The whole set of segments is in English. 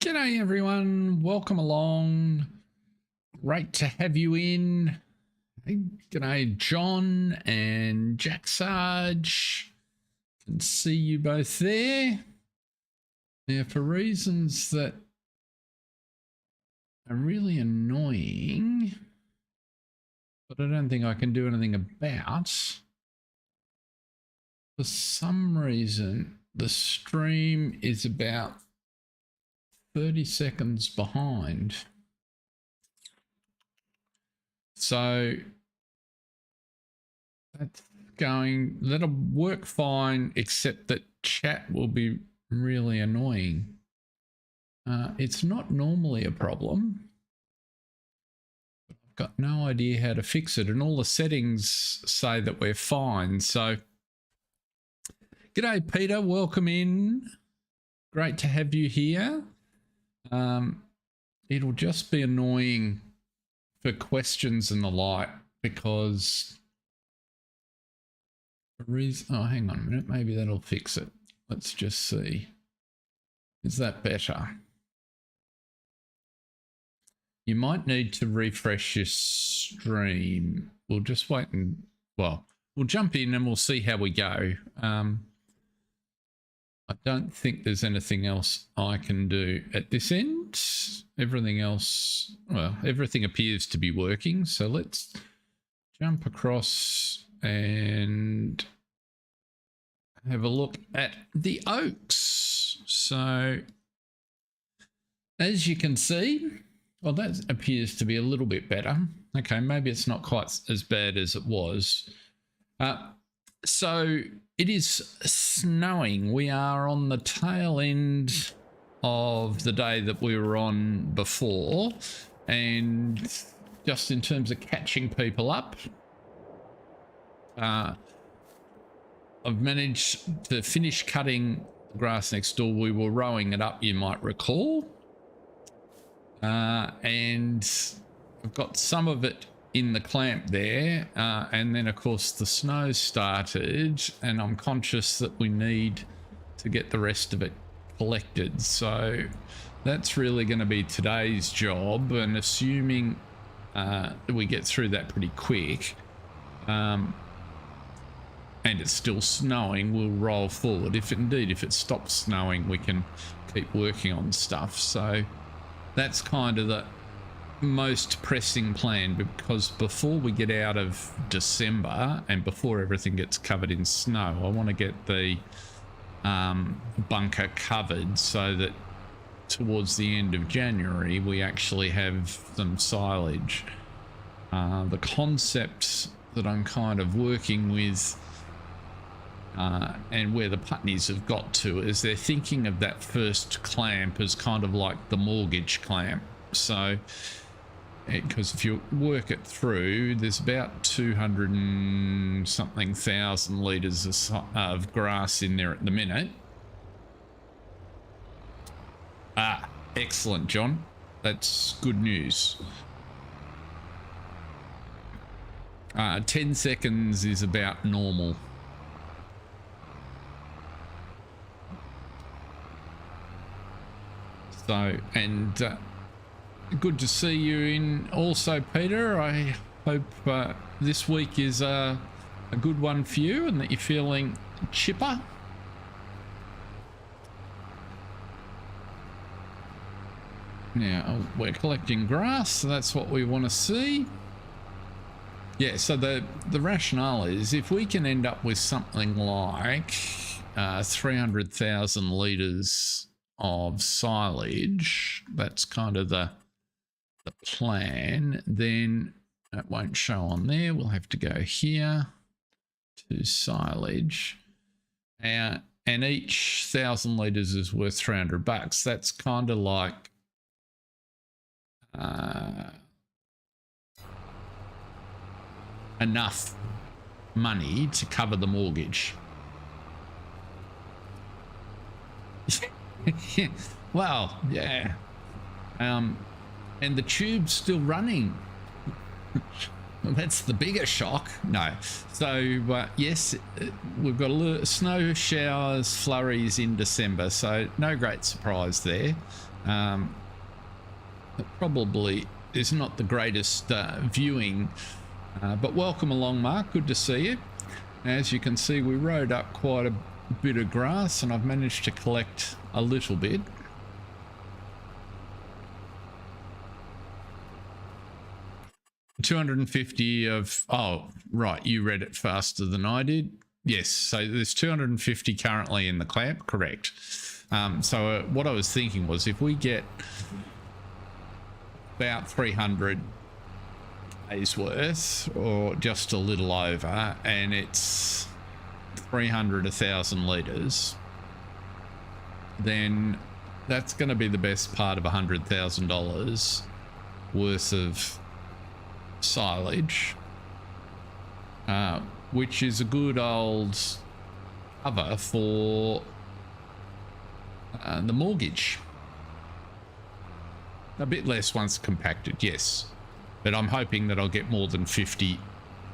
G'day everyone, welcome along. Great to have you in. Hey, g'day John and Jack Sarge. Can see you both there. Now, for reasons that are really annoying, but I don't think I can do anything about, for some reason the stream is about 30 seconds behind. So that'll work fine, except that chat will be really annoying. It's not normally a problem. I've got no idea how to fix it, and all the settings say that we're fine. So g'day Peter, welcome in. Great to have you here. It'll just be annoying for questions and the like, because oh, hang on a minute, maybe that'll fix it. Let's just see. Is that better? You might need to refresh your stream. We'll just wait and, well, we'll jump in and we'll see how we go. I don't think there's anything else I can do at this end. Everything else, well, everything appears to be working. So let's jump across and have a look at the oaks. So as you can see, well, that appears to be a little bit better. Okay, maybe it's not quite as bad as it was. So it is snowing. We are on the tail end of the day that we were on before, and just in terms of catching people up, I've managed to finish cutting the grass next door. We were rowing it up, you might recall, and I've got some of it in the clamp there, and then of course the snow started, and I'm conscious that we need to get the rest of it collected. So that's really going to be today's job, and assuming we get through that pretty quick, and it's still snowing, we'll roll forward. If it stops snowing, we can keep working on stuff. So that's kind of the most pressing plan, because before we get out of December and before everything gets covered in snow, I want to get the bunker covered so that towards the end of January we actually have some silage. The concept that I'm kind of working with, and where the Putneys have got to, is they're thinking of that first clamp as kind of like the mortgage clamp. So because if you work it through, there's about 200 and something thousand litres of grass in there at the minute. Excellent, John. That's good news. 10 seconds is about normal. So, and good to see you in also, Peter. I hope this week is a good one for you and that you're feeling chipper. Now, we're collecting grass, so that's what we want to see. Yeah, so the rationale is if we can end up with something like 300,000 litres of silage, that's kind of the plan, then that won't show on there. We'll have to go here to silage, and each 1,000 litres is worth $300. That's kind of like enough money to cover the mortgage. Well, yeah. And the tube's still running. That's the bigger shock. No. So, yes, we've got a little snow showers, flurries in December, so no great surprise there. It probably is not the greatest viewing, but welcome along, Mark. Good to see you. As you can see, we rode up quite a bit of grass and I've managed to collect a little bit. $250 of, oh, right, you read it faster than I did. Yes, so there's 250 currently in the clamp, correct. So what I was thinking was if we get about 300 days worth or just a little over, and it's 1,000 litres, then that's going to be the best part of $100,000 worth of silage, which is a good old cover for the mortgage. A bit less once compacted, yes, but I'm hoping that I'll get more than 50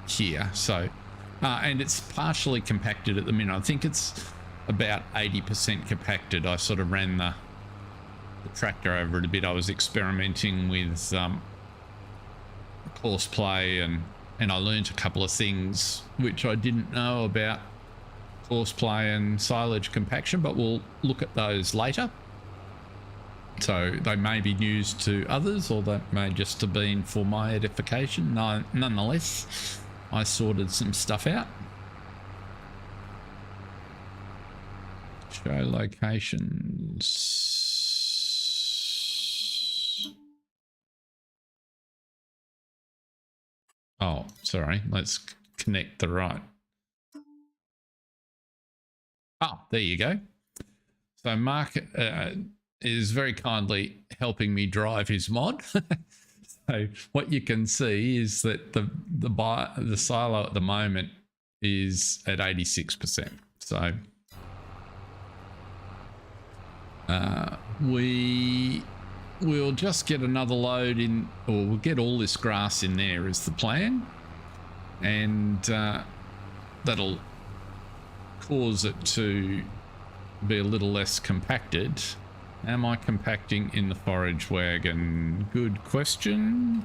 here. So and it's partially compacted at the minute. I think it's about 80% compacted. I sort of ran the tractor over it a bit. I was experimenting with course play and I learned a couple of things which I didn't know about course play and silage compaction, but we'll look at those later. So they may be news to others, or that may just have been for my edification. No, nonetheless, I sorted some stuff out. Show locations. Oh, sorry. Let's connect the right. Oh, there you go. So Mark is very kindly helping me drive his mod. So what you can see is that the silo at the moment is at 86%. So we'll just get another load in, or we'll get all this grass in there is the plan, and that'll cause it to be a little less compacted. Am I compacting in the forage wagon? Good question.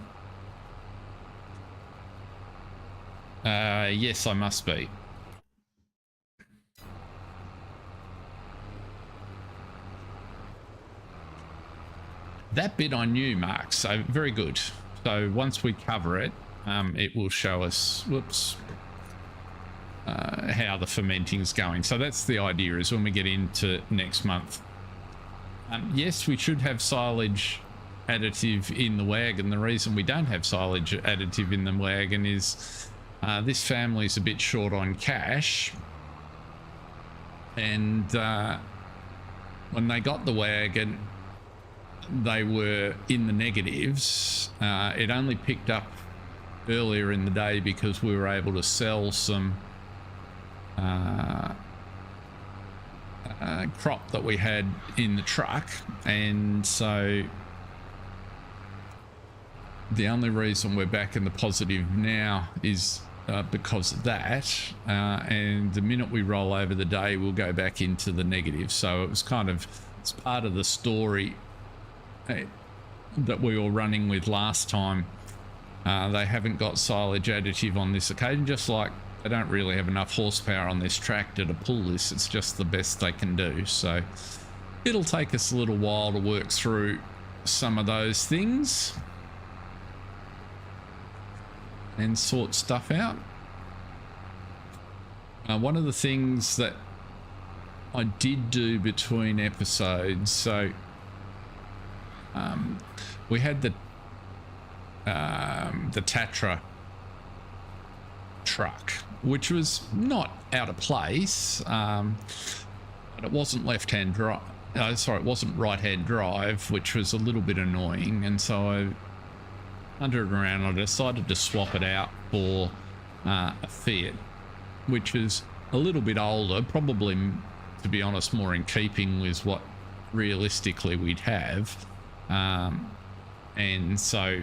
Yes, I must be. That bit I knew, Mark, so very good. So once we cover it, it will show us, whoops, how the fermenting's going. So that's the idea, is when we get into next month. Yes, we should have silage additive in the wagon. The reason we don't have silage additive in the wagon is this family's a bit short on cash, and when they got the wagon, they were in the negatives. It only picked up earlier in the day because we were able to sell some crop that we had in the truck, and so the only reason we're back in the positive now is because of that, and the minute we roll over the day we'll go back into the negative. So it was kind of, it's part of the story that we were running with last time. They haven't got silage additive on this occasion, just like they don't really have enough horsepower on this tractor to pull this. It's just the best they can do. So it'll take us a little while to work through some of those things and sort stuff out. One of the things that I did do between episodes, so we had the Tatra truck, which was not out of place, but it wasn't left-hand drive. Sorry, it wasn't right-hand drive, which was a little bit annoying, and so I hunted around. I decided to swap it out for a Fiat, which is a little bit older, probably, to be honest, more in keeping with what realistically we'd have. And so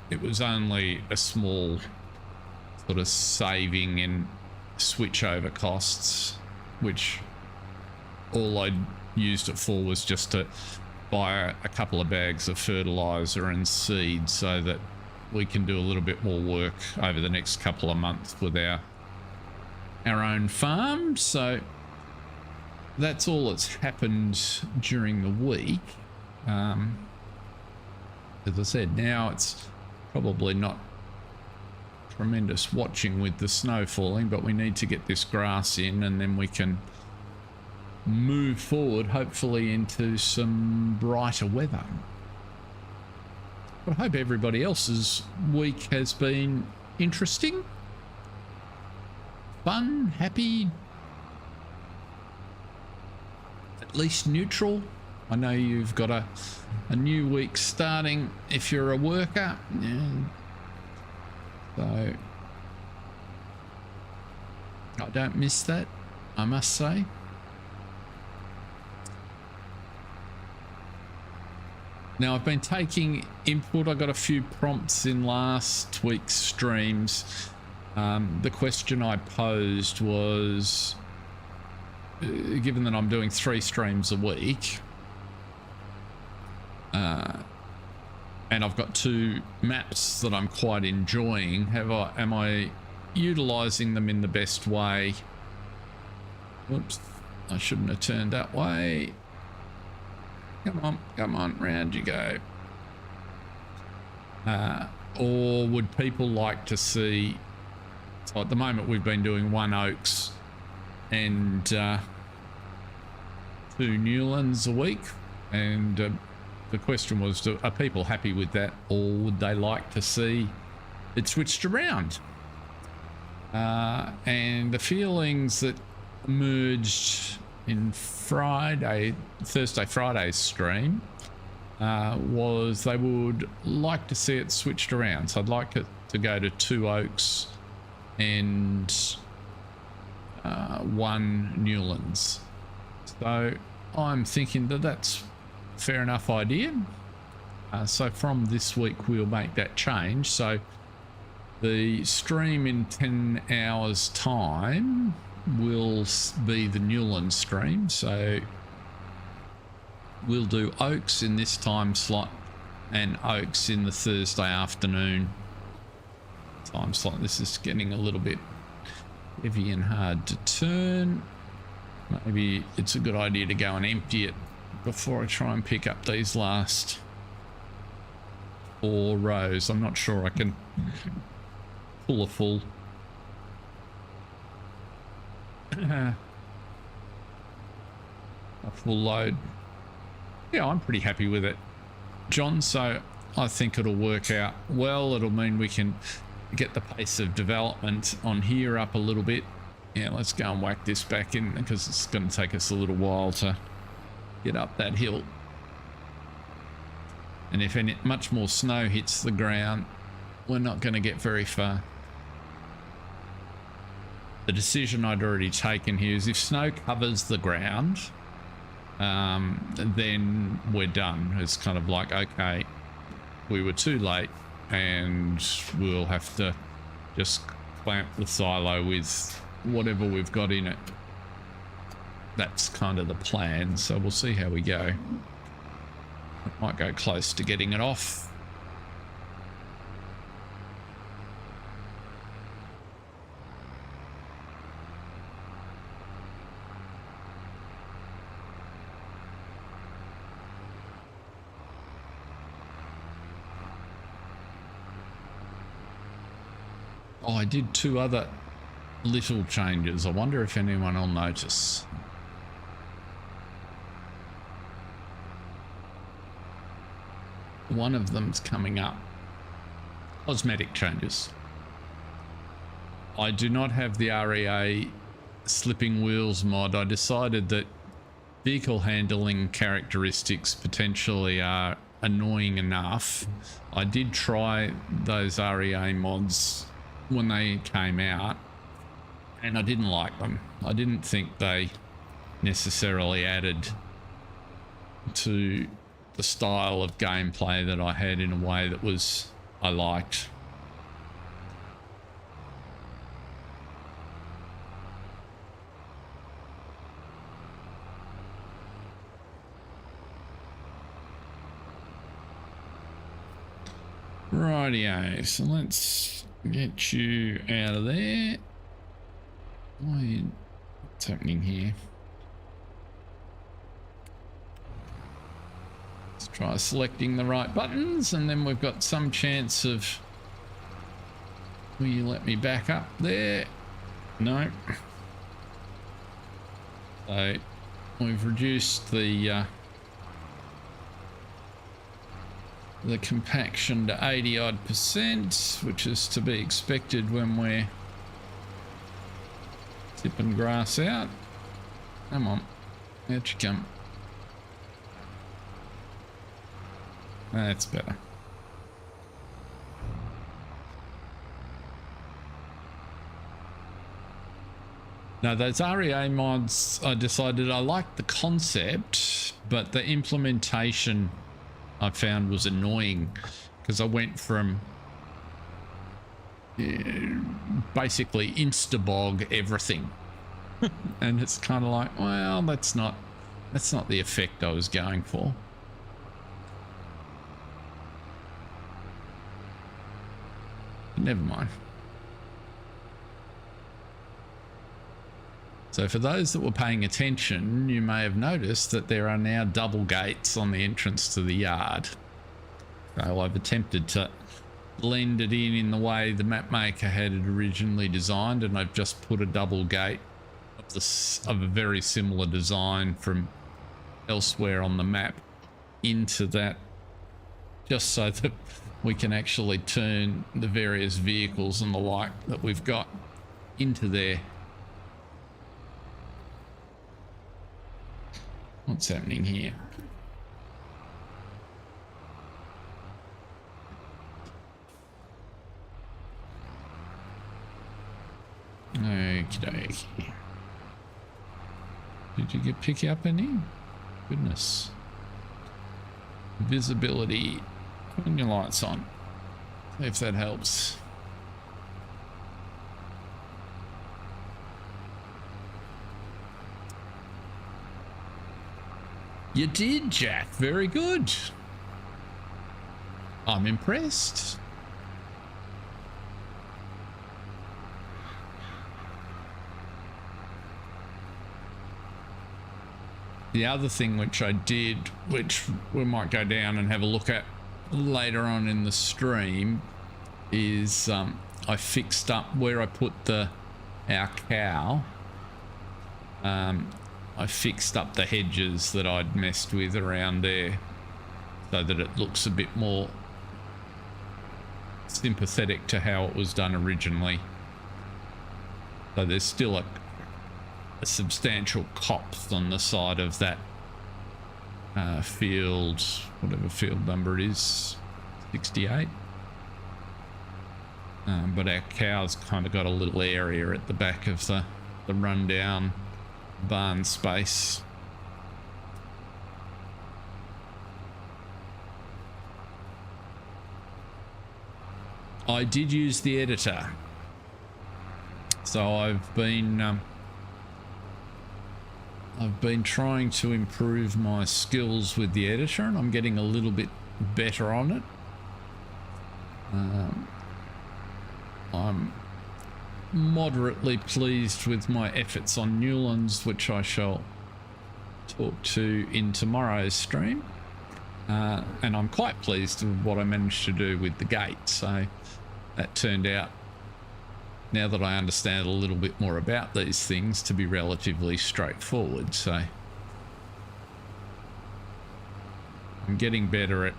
it was only a small sort of saving in switch over costs, which all I'd used it for was just to buy a couple of bags of fertilizer and seed so that we can do a little bit more work over the next couple of months with our own farm. So that's all that's happened during the week. As I said, now it's probably not tremendous watching with the snow falling, but we need to get this grass in, and then we can move forward, hopefully into some brighter weather. But I hope everybody else's week has been interesting, fun, happy, at least neutral. I know you've got a new week starting if you're a worker. Yeah. So I don't miss that, I must say. Now I've been taking input. I got a few prompts in last week's streams. The question I posed was, given that I'm doing 3 streams a week, and I've got 2 maps that I'm quite enjoying, am I utilizing them in the best way? Whoops, I shouldn't have turned that way. Come on, round you go. Or would people like to see, so at the moment we've been doing 1 Oaks and 2 Newlands a week, and the question was, are people happy with that, or would they like to see it switched around? And the feelings that emerged in Thursday, Friday's stream was they would like to see it switched around. So I'd like it to go to 2 Oaks and 1 Newlands. So I'm thinking that that's a fair enough idea. So from this week we'll make that change. So the stream in 10 hours time will be the Newland stream. So we'll do Oaks in this time slot and Oaks in the Thursday afternoon time slot. This is getting a little bit heavy and hard to turn. Maybe it's a good idea to go and empty it before I try and pick up these last 4 rows. I'm not sure I can pull a full load. Yeah, I'm pretty happy with it, John, so I think it'll work out well. It'll mean we can get the pace of development on here up a little bit. Yeah, let's go and whack this back in because it's going to take us a little while to get up that hill. And if much more snow hits the ground, we're not going to get very far. The decision I'd already taken here is if snow covers the ground, then we're done. It's kind of like, okay, we were too late and we'll have to just clamp the silo with whatever we've got in it. That's kind of the plan, so we'll see how we go. It might go close to getting it off. Oh, I did 2 other little changes. I wonder if anyone will notice. One of them's coming up. Cosmetic changes. I do not have the REA slipping wheels mod. I decided that vehicle handling characteristics potentially are annoying enough. I did try those REA mods when they came out and I didn't like them. I didn't think they necessarily added to the style of gameplay that I had in a way that I liked. Rightio, so let's get you out of there. What's happening here? Let's try selecting the right buttons, and then we've got some chance of... Will you let me back up there? No. So we've reduced the compaction to 80-odd%, which is to be expected when we're tipping grass out. Come on, out you come. That's better. Now those REA mods, I decided I liked the concept, but the implementation I found was annoying, because I went from basically instabog everything and it's kind of like, well, that's not the effect I was going for. But never mind. So for those that were paying attention, you may have noticed that there are now double gates on the entrance to the yard. So I've attempted to blend it in the way the map maker had it originally designed, and I've just put a double gate of a very similar design from elsewhere on the map into that, just so that we can actually turn the various vehicles and the like that we've got into there. What's happening here? Okie dokie. Did you pick up any? Goodness. Visibility. Turn your lights on. See if that helps. You did, Jack. Very good. I'm impressed. The other thing which I did, which we might go down and have a look at later on in the stream, is I fixed up where I put our cow. I fixed up the hedges that I'd messed with around there so that it looks a bit more sympathetic to how it was done originally. So there's still a substantial copse on the side of that field, whatever field number it is, 68. But our cow's kind of got a little area at the back of the rundown barn space. I did use the editor, so I've been trying to improve my skills with the editor, and I'm getting a little bit better on it. I'm moderately pleased with my efforts on Newlands, which I shall talk to in tomorrow's stream, and I'm quite pleased with what I managed to do with the gate. So that turned out, now that I understand a little bit more about these things, to be relatively straightforward. So I'm getting better at...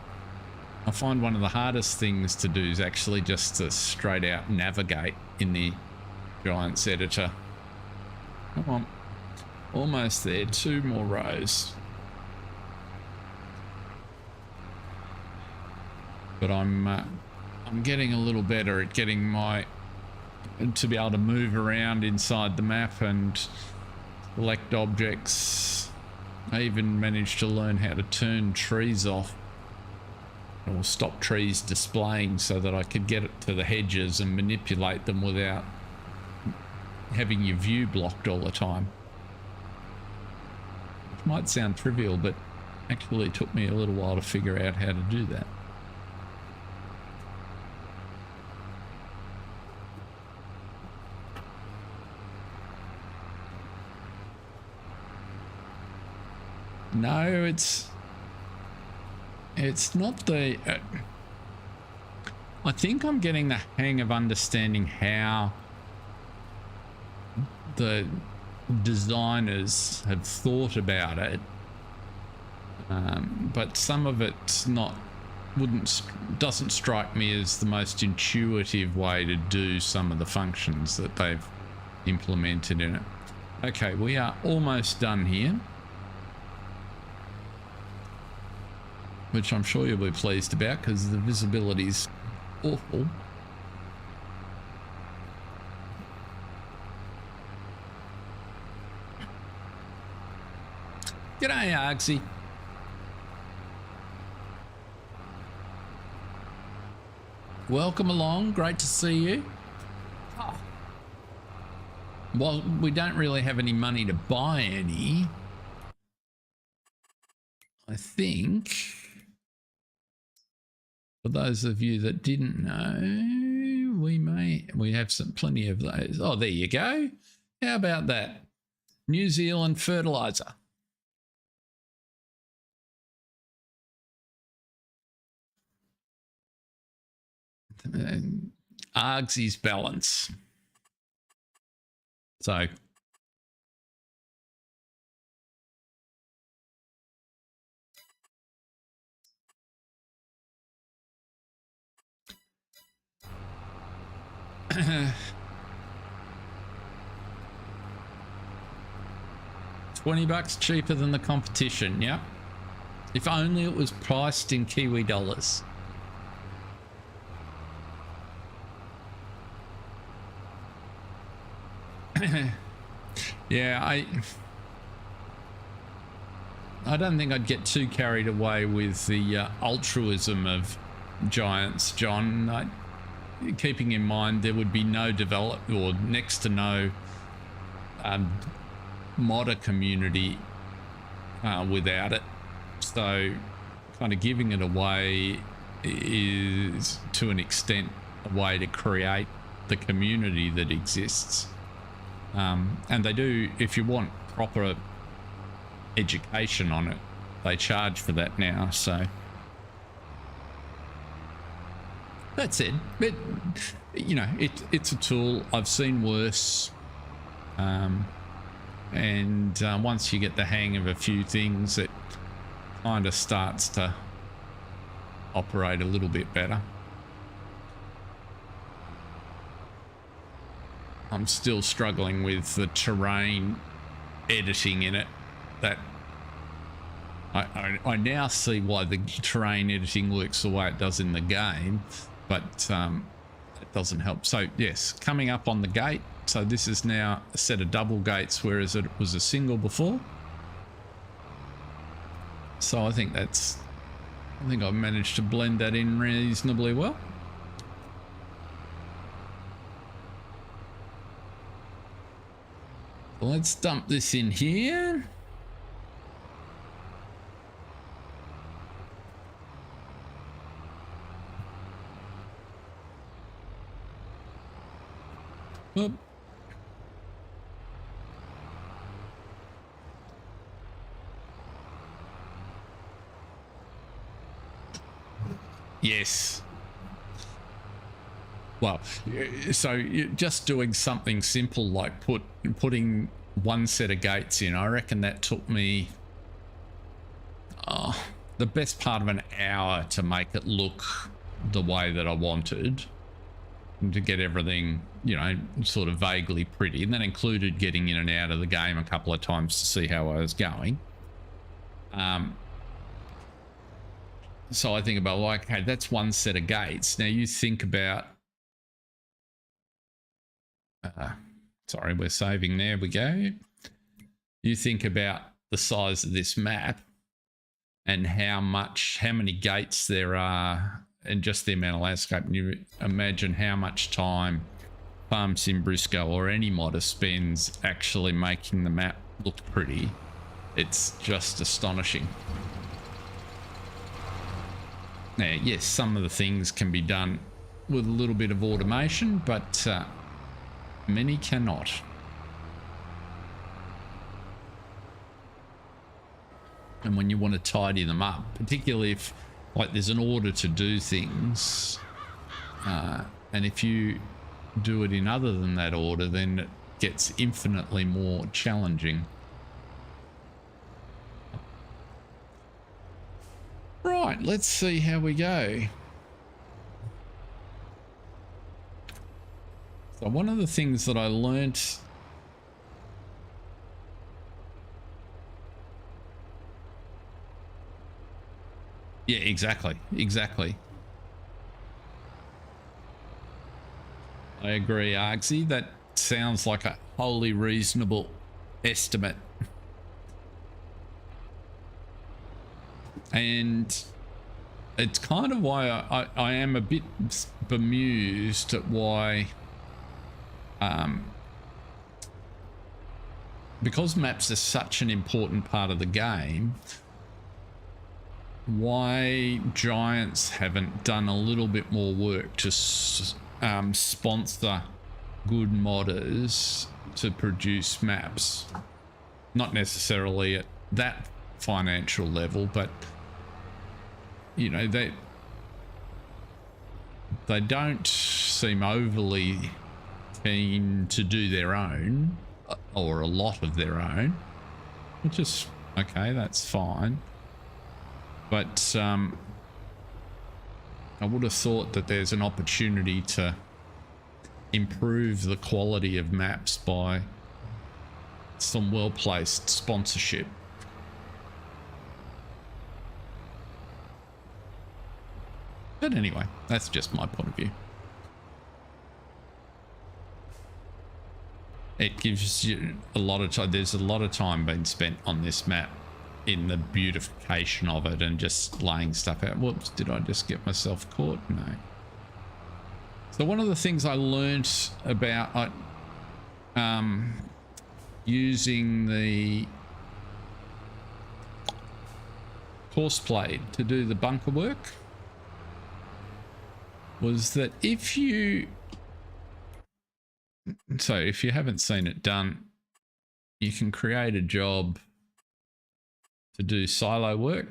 I find one of the hardest things to do is actually just to straight out navigate in the Giants editor. Come on, almost there. 2 more rows. But I'm getting a little better at getting to be able to move around inside the map and select objects. I even managed to learn how to turn trees off or stop trees displaying so that I could get it to the hedges and manipulate them without having your view blocked all the time. Which might sound trivial, but actually it took me a little while to figure out how to do that. No, it's not the... I think I'm getting the hang of understanding how the designers have thought about it, but some of it's doesn't strike me as the most intuitive way to do some of the functions that they've implemented in it. Okay, we are almost done here, which I'm sure you'll be pleased about because the visibility's awful. G'day, Argsy. Welcome along. Great to see you. Oh. Well, we don't really have any money to buy any. I think, for those of you that didn't know, we have plenty of those. Oh, there you go. How about that? New Zealand fertilizer. Argsy's balance. So 20 bucks cheaper than the competition. Yep. If only it was priced in Kiwi dollars. Yeah, I don't think I'd get too carried away with the altruism of Giants, John. Keeping in mind there would be no or next to no modder community without it. So kind of giving it away is to an extent a way to create the community that exists. And they do, if you want proper education on it, they charge for that now. So that's it. But you know, it's a tool. I've seen worse. And once you get the hang of a few things, it kind of starts to operate a little bit better. I'm still struggling with the terrain editing in it. That I now see why the terrain editing works the way it does in the game, but it doesn't help. So yes, coming up on the gate. So this is now a set of double gates, whereas it was a single before. So I think I've managed to blend that in reasonably well. Let's dump this in here. Whoop. Yes. Well, so just doing something simple like putting one set of gates in, I reckon that took me the best part of an hour to make it look the way that I wanted, and to get everything, you know, sort of vaguely pretty. And that included getting in and out of the game a couple of times to see how I was going. So I think about, like, hey, that's one set of gates. Now you think about, sorry, we're saving. There we go. You think about the size of this map and how many gates there are, and just the amount of landscape. And you imagine how much time Farm Sim Brisco or any modder spends actually making the map look pretty. It's just astonishing. Now, yes, some of the things can be done with a little bit of automation, but many cannot. And when you want to tidy them up, particularly if like there's an order to do things, and if you do it in other than that order, then it gets infinitely more challenging. Right, let's see how we go. So one of the things that I learnt yeah, exactly. I agree, Argsy. That sounds like a wholly reasonable estimate. And it's kind of why I am a bit bemused at why, because maps are such an important part of the game, why Giants haven't done a little bit more work to sponsor good modders to produce maps. Not necessarily at that financial level, but you know, they don't seem overly keen to do their own, or a lot of their own, which is okay, that's fine. But I would have thought that there's an opportunity to improve the quality of maps by some well-placed sponsorship. But anyway, that's just my point of view. It gives you a lot of time. There's a lot of time being spent on this map in the beautification of it and just laying stuff out. Whoops, did I just get myself caught? No. So one of the things I learnt about using the course plate to do the bunker work was that if you haven't seen it done, you can create a job to do silo work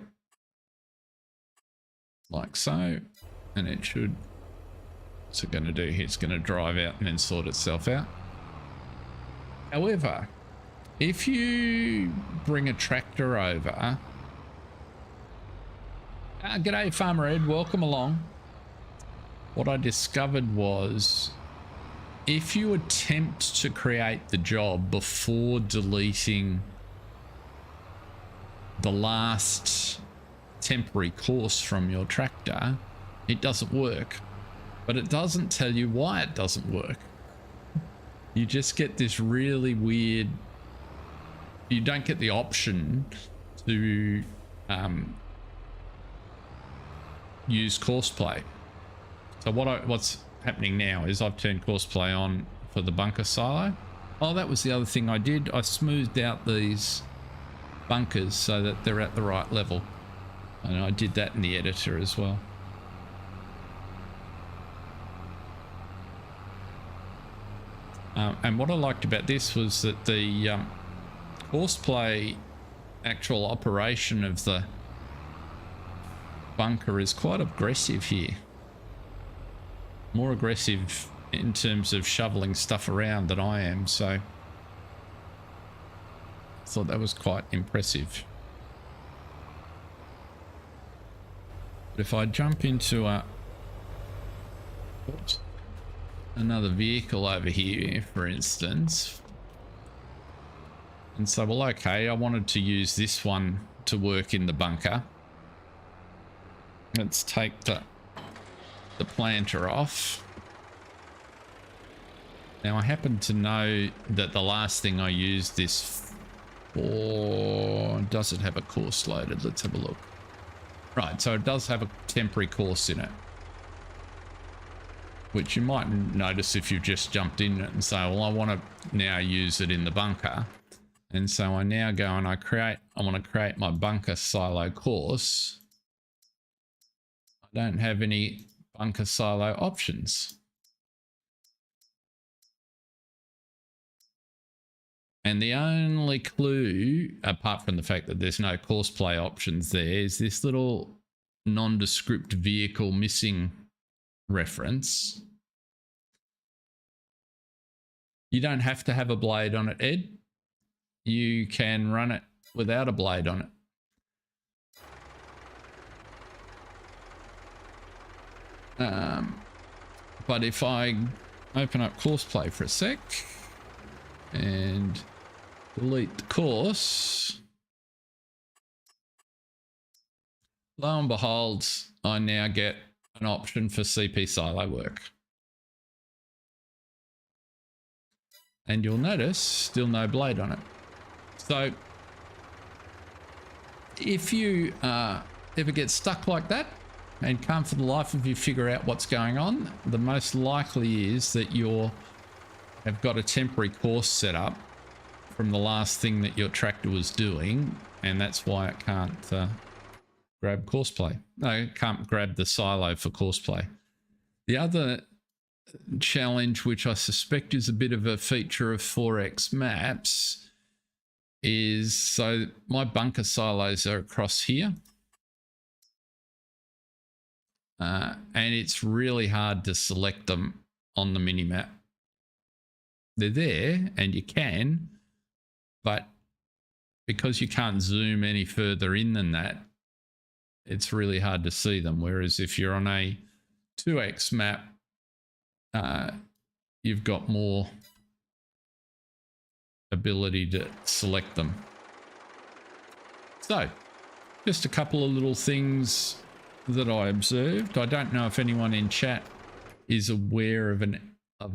like so, and it should, what's it going to do here? It's going to drive out and then sort itself out. However, if you bring a tractor over, g'day Farmer Ed, welcome along. What I discovered was if you attempt to create the job before deleting the last temporary course from your tractor, it doesn't work. But it doesn't tell you why it doesn't work. You just get this really weird, you don't get the option to use courseplay. So what's happening now is I've turned courseplay on for the bunker silo. Oh, that was the other thing I did. I smoothed out these bunkers so that they're at the right level. And I did that in the editor as well. And what I liked about this was that the courseplay actual operation of the bunker is quite aggressive here. More aggressive in terms of shoveling stuff around than I am, so I thought that was quite impressive. But if I jump into another vehicle over here, for instance, and so, well, okay, I wanted to use this one to work in the bunker. Let's take the planter off. Now I happen to know that the last thing I used this for, does it have a course loaded? Let's have a look. Right, so it does have a temporary course in it, which you might notice if you've just jumped in it and say, well, I want to now use it in the bunker. And so I now go and I want to create my bunker silo course. I don't have any bunker silo options. And the only clue, apart from the fact that there's no course play options there, is this little nondescript vehicle missing reference. You don't have to have a blade on it, Ed. You can run it without a blade on it. But if I open up course play for a sec and delete the course, lo and behold, I now get an option for CP silo work. And you'll notice still no blade on it. So if you ever get stuck like that and can't for the life of you figure out what's going on, the most likely is that you have got a temporary course set up from the last thing that your tractor was doing, and that's why it can't grab course play. No, it can't grab the silo for course play. The other challenge, which I suspect is a bit of a feature of 4X maps, is so my bunker silos are across here. And it's really hard to select them on the minimap. They're there and you can, but because you can't zoom any further in than that, it's really hard to see them. Whereas if you're on a 2X map, you've got more ability to select them. So just a couple of little things that I observed. I don't know if anyone in chat is aware of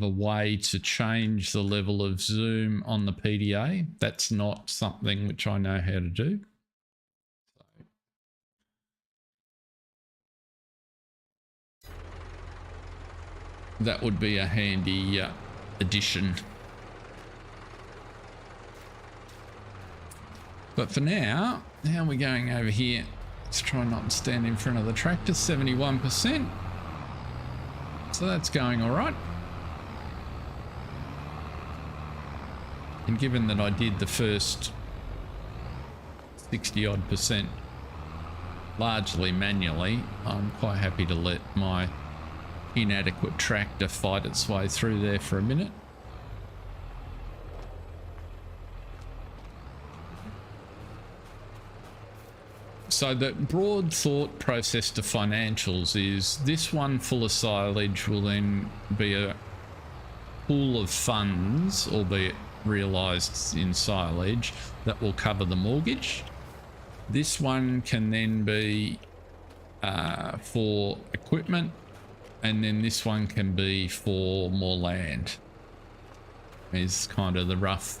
a way to change the level of zoom on the PDA. That's not something which I know how to do. That would be a handy addition. But for now, how are we going over here? Let's try not to stand in front of the tractor. 71%. So that's going all right. And given that I did the first 60 odd % largely manually, I'm quite happy to let my inadequate tractor fight its way through there for a minute. So the broad thought process to financials is this one full of silage will then be a pool of funds, albeit realised in silage, that will cover the mortgage. This one can then be for equipment, and then this one can be for more land. Is kind of the rough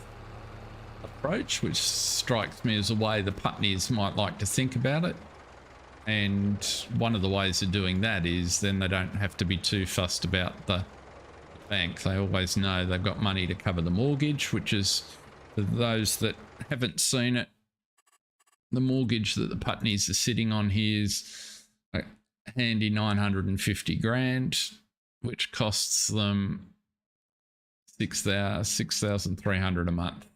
approach, which strikes me as a way the Putneys might like to think about it. And one of the ways of doing that is then they don't have to be too fussed about the bank. They always know they've got money to cover the mortgage, which is, for those that haven't seen it, the mortgage that the Putneys are sitting on here is a handy 950 grand, which costs them 6,300 a month.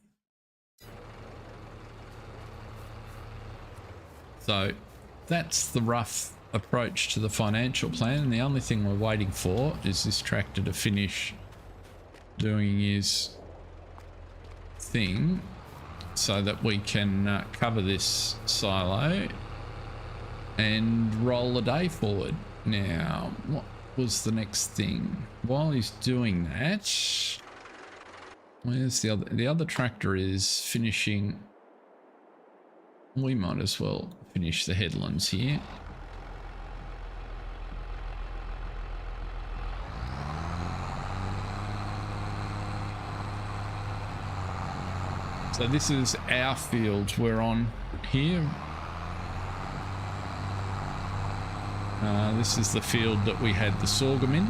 So that's the rough approach to the financial plan, and the only thing we're waiting for is this tractor to finish doing his thing so that we can cover this silo and roll the day forward. Now, what was the next thing? While he's doing that, where's the other tractor is finishing. We might as well finish the headlands here. So this is our field we're on here. This is the field that we had the sorghum in.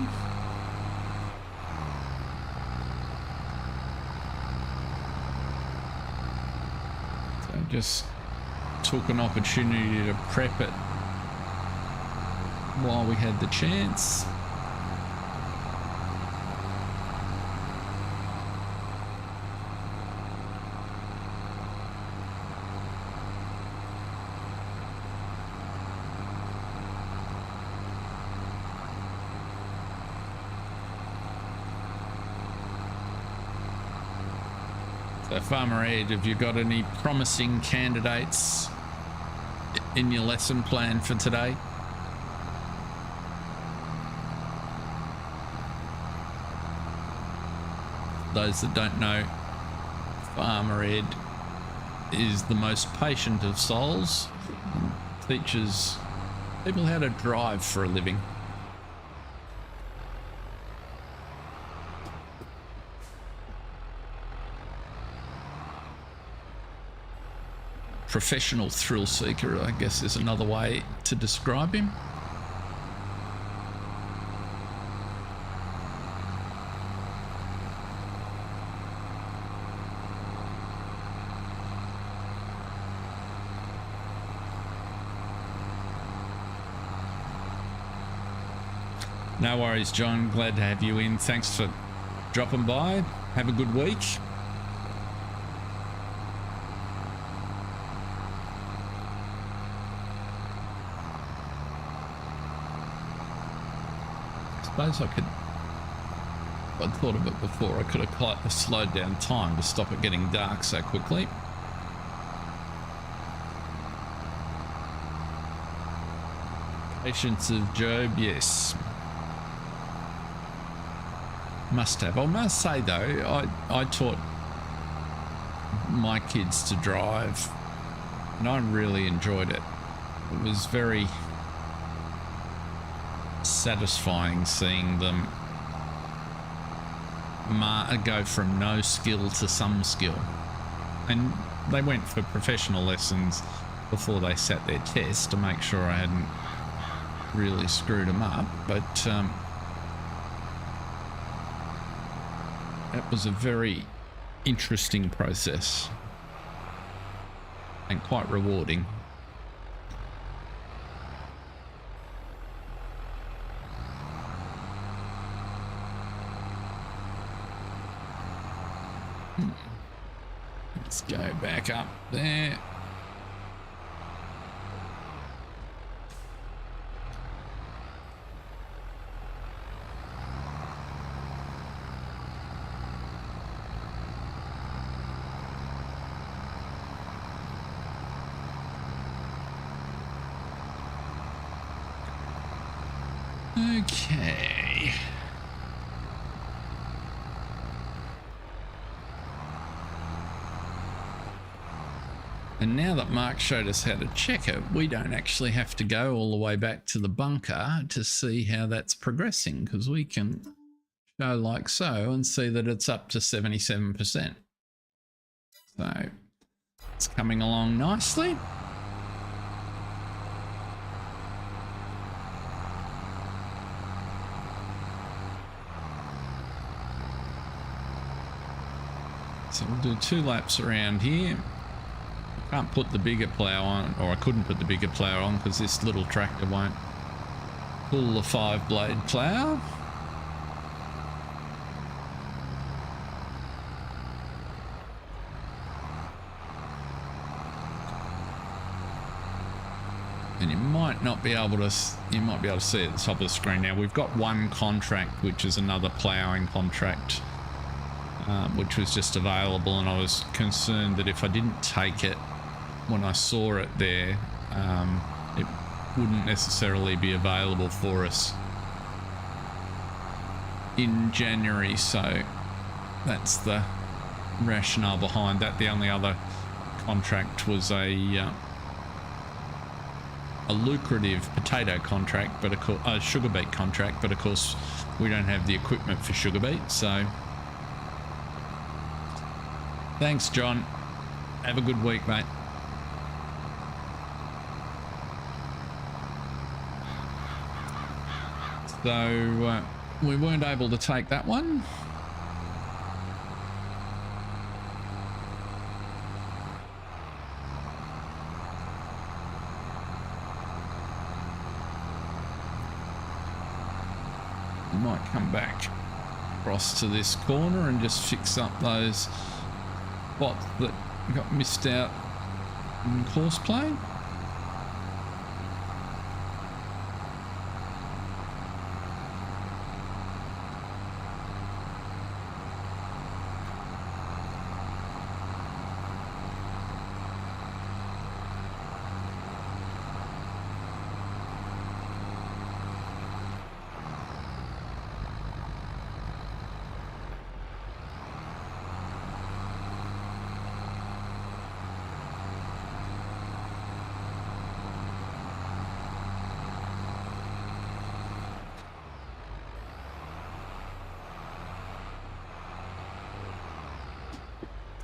So just took an opportunity to prep it while we had the chance. So Farmer Ed, have you got any promising candidates in your lesson plan for today? Those that don't know, Farmer Ed is the most patient of souls, teaches people how to drive for a living. Professional thrill seeker, I guess, is another way to describe him. No worries, John. Glad to have you in. Thanks for dropping by. Have a good week. I suppose I could, I'd thought of it before, I could have slowed down time to stop it getting dark so quickly. Patience of Job, yes. Must have. I must say though, I taught my kids to drive and I really enjoyed it. It was very satisfying seeing them go from no skill to some skill. And they went for professional lessons before they sat their test to make sure I hadn't really screwed them up, but that was a very interesting process and quite rewarding. Let's go back up there. Okay. And now that Mark showed us how to check it, we don't actually have to go all the way back to the bunker to see how that's progressing, because we can go like so and see that it's up to 77%. So it's coming along nicely. So we'll do 2 laps around here. Can't put the bigger plough on, or I couldn't put the bigger plough on because this little tractor won't pull the 5-blade plough. And you might not be able to, you might be able to see at the top of the screen now, we've got one contract, which is another ploughing contract, which was just available, and I was concerned that if I didn't take it when I saw it there, it wouldn't necessarily be available for us in January. So that's the rationale behind that. The only other contract was a lucrative potato contract, but a sugar beet contract, but of course we don't have the equipment for sugar beet. So thanks, John. Have a good week, mate. So we weren't able to take that one. We might come back across to this corner and just fix up those spots that got missed out in course play.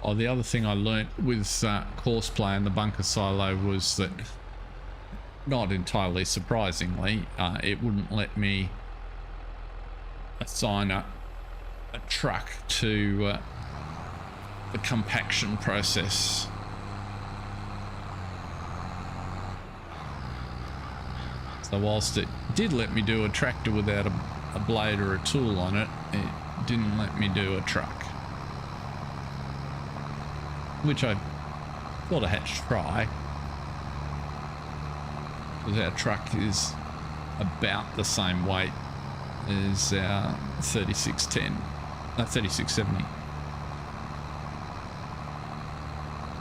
Oh, the other thing I learnt with course play and the bunker silo was that, not entirely surprisingly, it wouldn't let me assign a truck to the compaction process. So whilst it did let me do a tractor without a blade or a tool on it, it didn't let me do a truck, which I thought I had to try, because our truck is about the same weight as our 3670.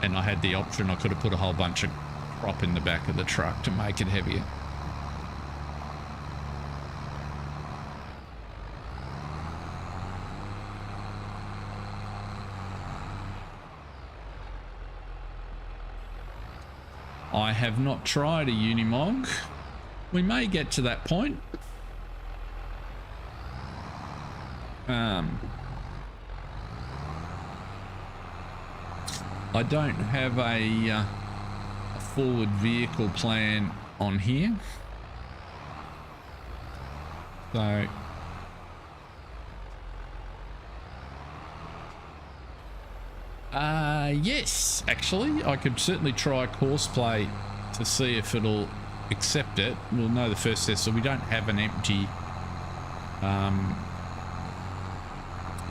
And I had the option, I could have put a whole bunch of crop in the back of the truck to make it heavier. I have not tried a Unimog. We may get to that point. I don't have a forward vehicle plan on here. So yes, actually, I could certainly try course play to see if it'll accept it. We'll know the first test, so we don't have an empty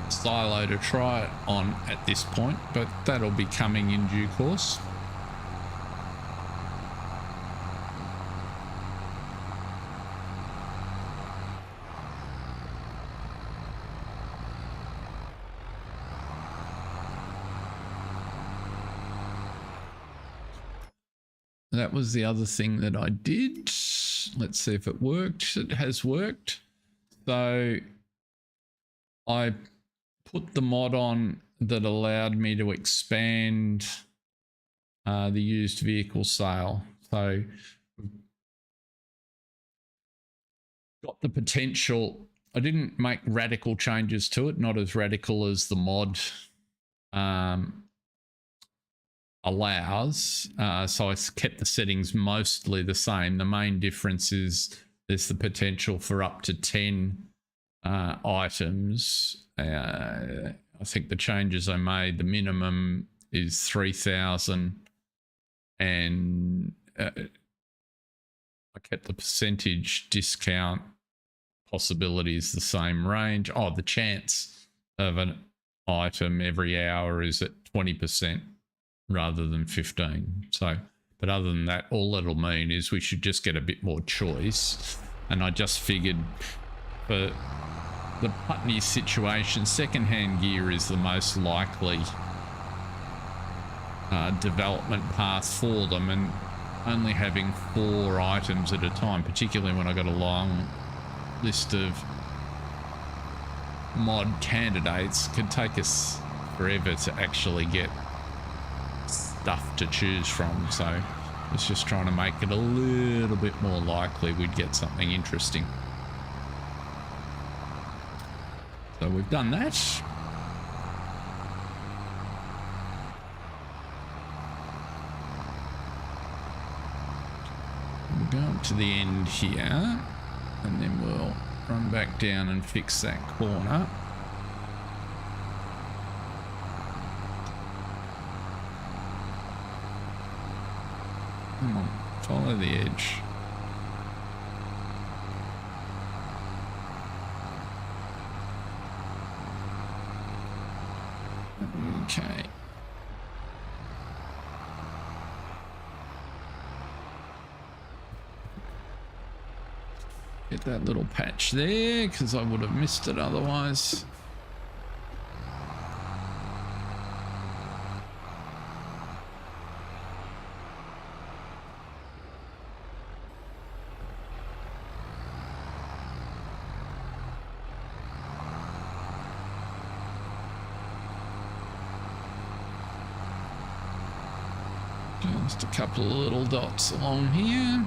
silo to try it on at this point, but that'll be coming in due course. That was the other thing that I did. Let's see if it worked. It has worked. So I put the mod on that allowed me to expand the used vehicle sale. So got the potential. I didn't make radical changes to it, not as radical as the mod allows. So I kept the settings mostly the same. The main difference is there's the potential for up to 10 items. I think the changes I made, the minimum is 3,000, and I kept the percentage discount possibilities the same range. Oh, the chance of an item every hour is at 20% rather than 15. So, but other than that, all it'll mean is we should just get a bit more choice. And I just figured for the Putney situation, secondhand gear is the most likely development path for them, and only having 4 items at a time, particularly when I got a long list of mod candidates, could take us forever to actually get stuff to choose from. So it's just trying to make it a little bit more likely we'd get something interesting. So we've done that. We'll go up to the end here, and then we'll run back down and fix that corner. Come on, follow the edge. Okay. Get that little patch there, because I would have missed it otherwise. Just a couple of little dots along here.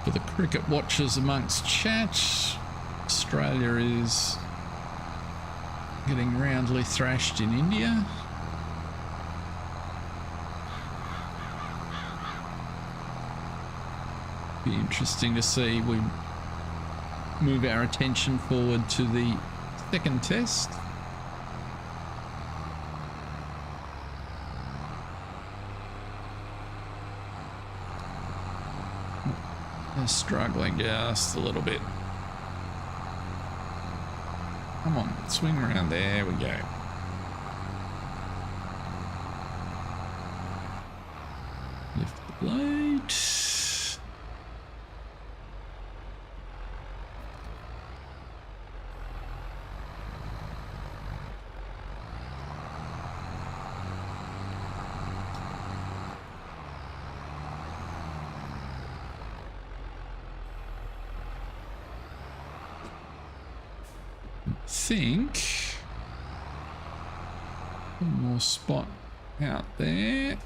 For the cricket watchers amongst chat, Australia is getting roundly thrashed in India. Be interesting to see. We move our attention forward to the second test. They're struggling just a little bit. Come on, swing around. There we go. Lift the blade. Think one more spot out there,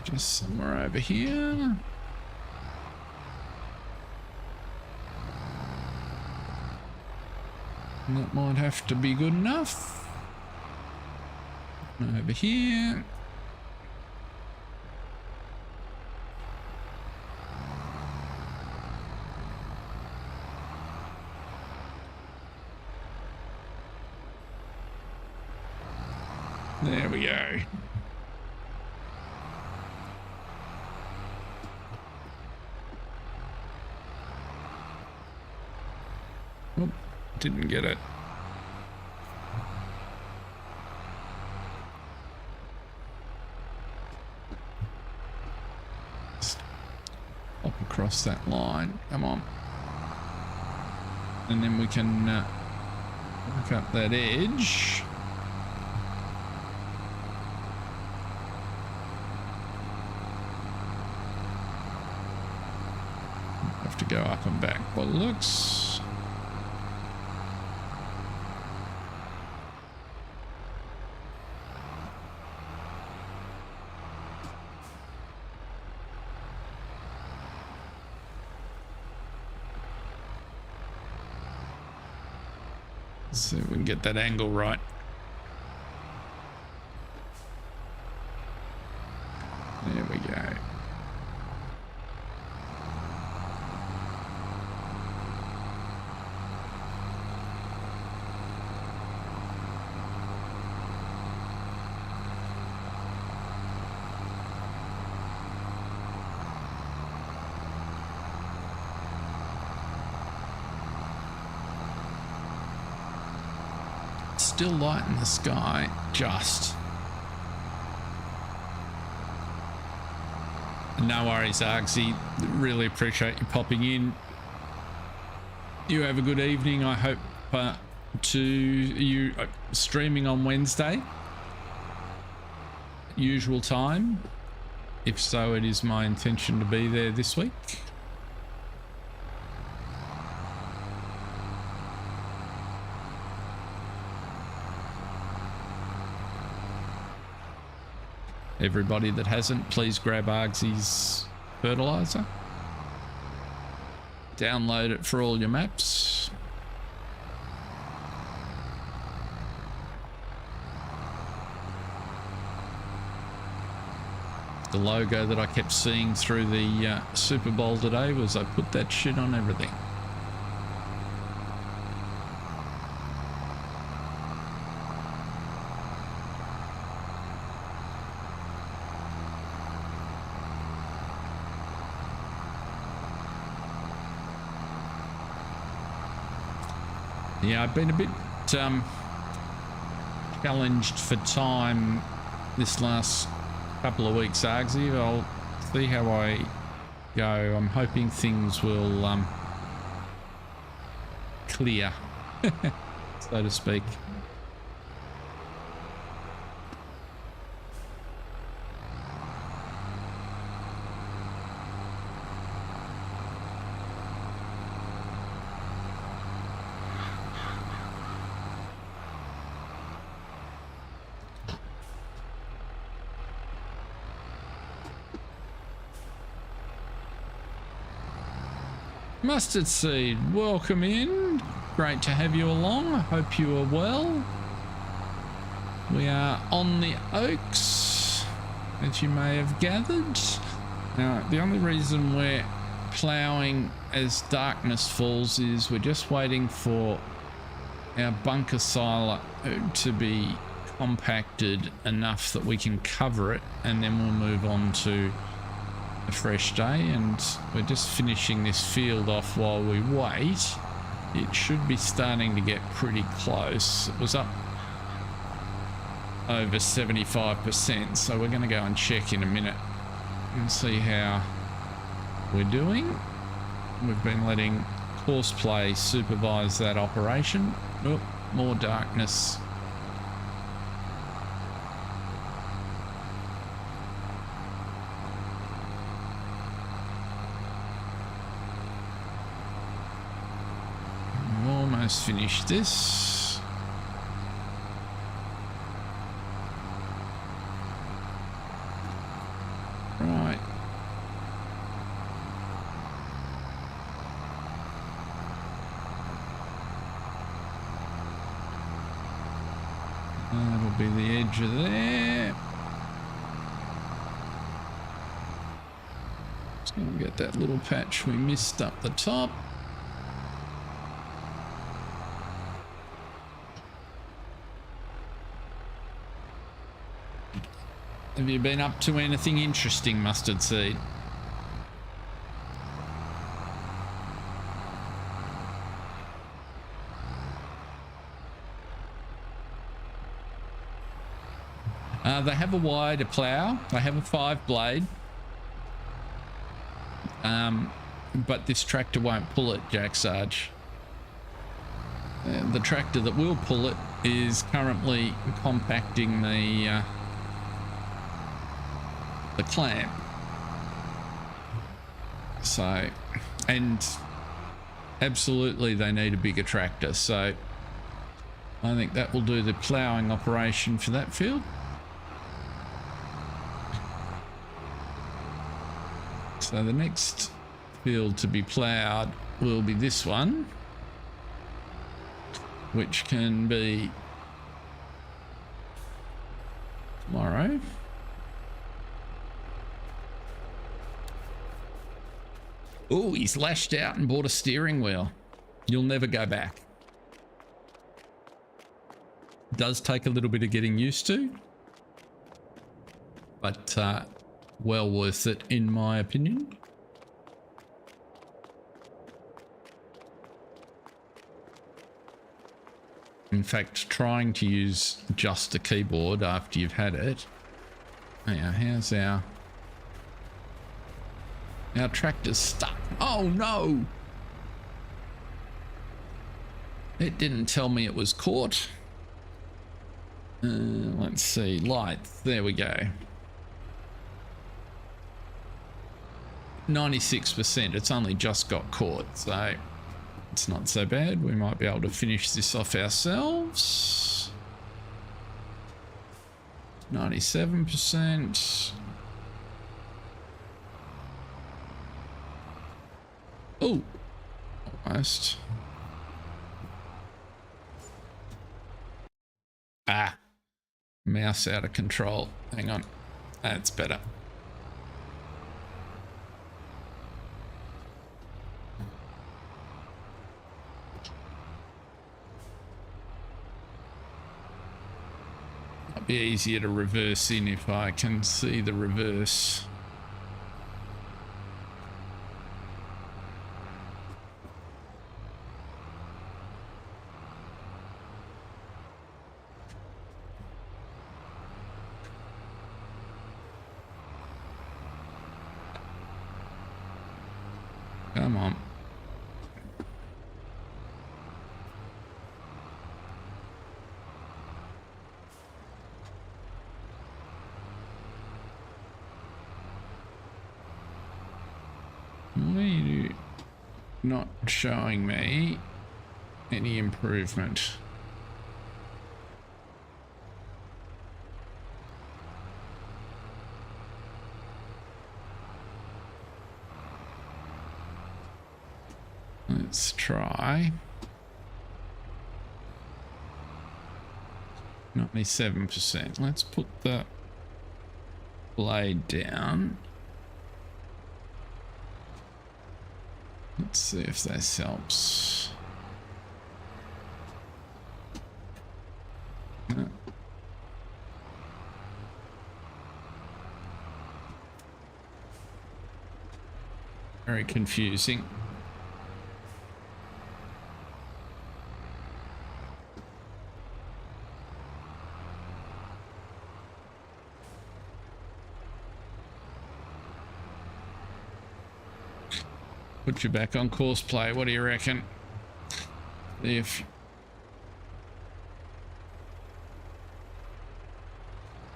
just somewhere over here. And that might have to be good enough. Over here. There we go. Oh, didn't get it. Just hop across that line. Come on. And then we can look up that edge. Go up and back by the looks. Let's see if we can get that angle right. There we go. Still light in the sky, just. No worries, Argsy. Really appreciate you popping in. You have a good evening. I hope to you streaming on Wednesday, usual time. If so, it is my intention to be there this week. Everybody that hasn't, please grab Argsy's fertilizer. Download it for all your maps. The logo that I kept seeing through the Super Bowl today was I put that shit on everything. Yeah, I've been a bit challenged for time this last couple of weeks, Argsy. I'll see how I go. I'm hoping things will clear, so to speak. Mustard Seed, welcome in. Great to have you along. I hope you are well. We are on the Oaks, as you may have gathered. Now, the only reason we're ploughing as darkness falls is we're just waiting for our bunker silo to be compacted enough that we can cover it, and then we'll move on to a fresh day. And we're just finishing this field off while we wait. It should be starting to get pretty close. It was up over 75%, so we're going to go and check in a minute and see how we're doing. We've been letting Horseplay supervise that operation. Oh, more darkness. Almost finished this. Right. That'll be the edge of there. Just gonna get that little patch we missed up the top. Have you been up to anything interesting, Mustard Seed? They have a wider plough. They have a 5-blade. But this tractor won't pull it, Jack Sarge. The tractor that will pull it is currently compacting the clamp. So, and absolutely they need a bigger tractor. So I think that will do the ploughing operation for that field. So the next field to be ploughed will be this one, which can be tomorrow. Oh, he's lashed out and bought a steering wheel. You'll never go back. Does take a little bit of getting used to, but well worth it in my opinion. In fact, trying to use just a keyboard after you've had it. Yeah, how's our tractor's stuck? Oh no! It didn't tell me it was caught. Let's see, lights, there we go. 96%, it's only just got caught, so it's not so bad. We might be able to finish this off ourselves. 97%. Oh, almost. Ah, mouse out of control. Hang on, that's better. Might be easier to reverse in if I can see the reverse. Come on. Why are you not showing me any improvement? Let's try 97%. Let's put the blade down. Let's see if this helps. No. Very confusing. Put you back on course play. What do you reckon? If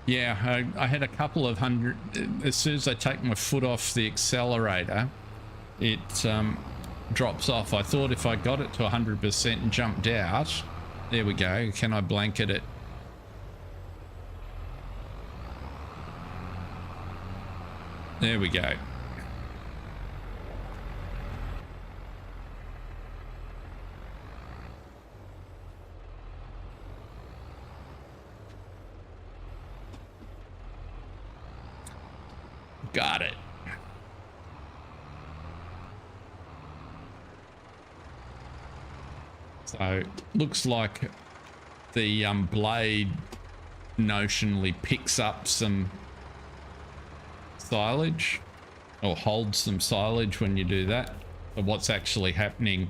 yeah, I had a couple of hundred. As soon as I take my foot off the accelerator, it drops off. I thought if I got it to 100% and jumped out, there we go. Can I blanket it? There we go. Got it. So looks like the blade notionally picks up some silage or holds some silage when you do that. But what's actually happening?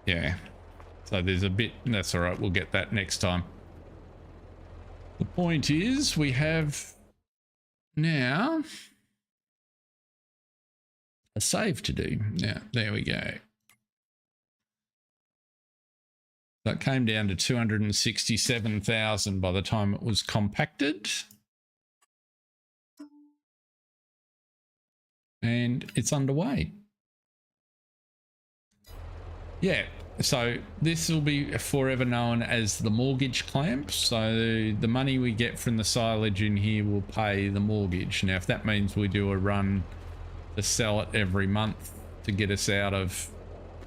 Yeah. So there's a bit, that's all right. We'll get that next time. The point is we have now a save to do. Yeah, there we go. So it came down to 267,000 by the time it was compacted. And it's underway. Yeah. So this will be forever known as the mortgage clamp. So the money we get from the silage in here will pay the mortgage. Now, if that means we do a run to sell it every month to get us out of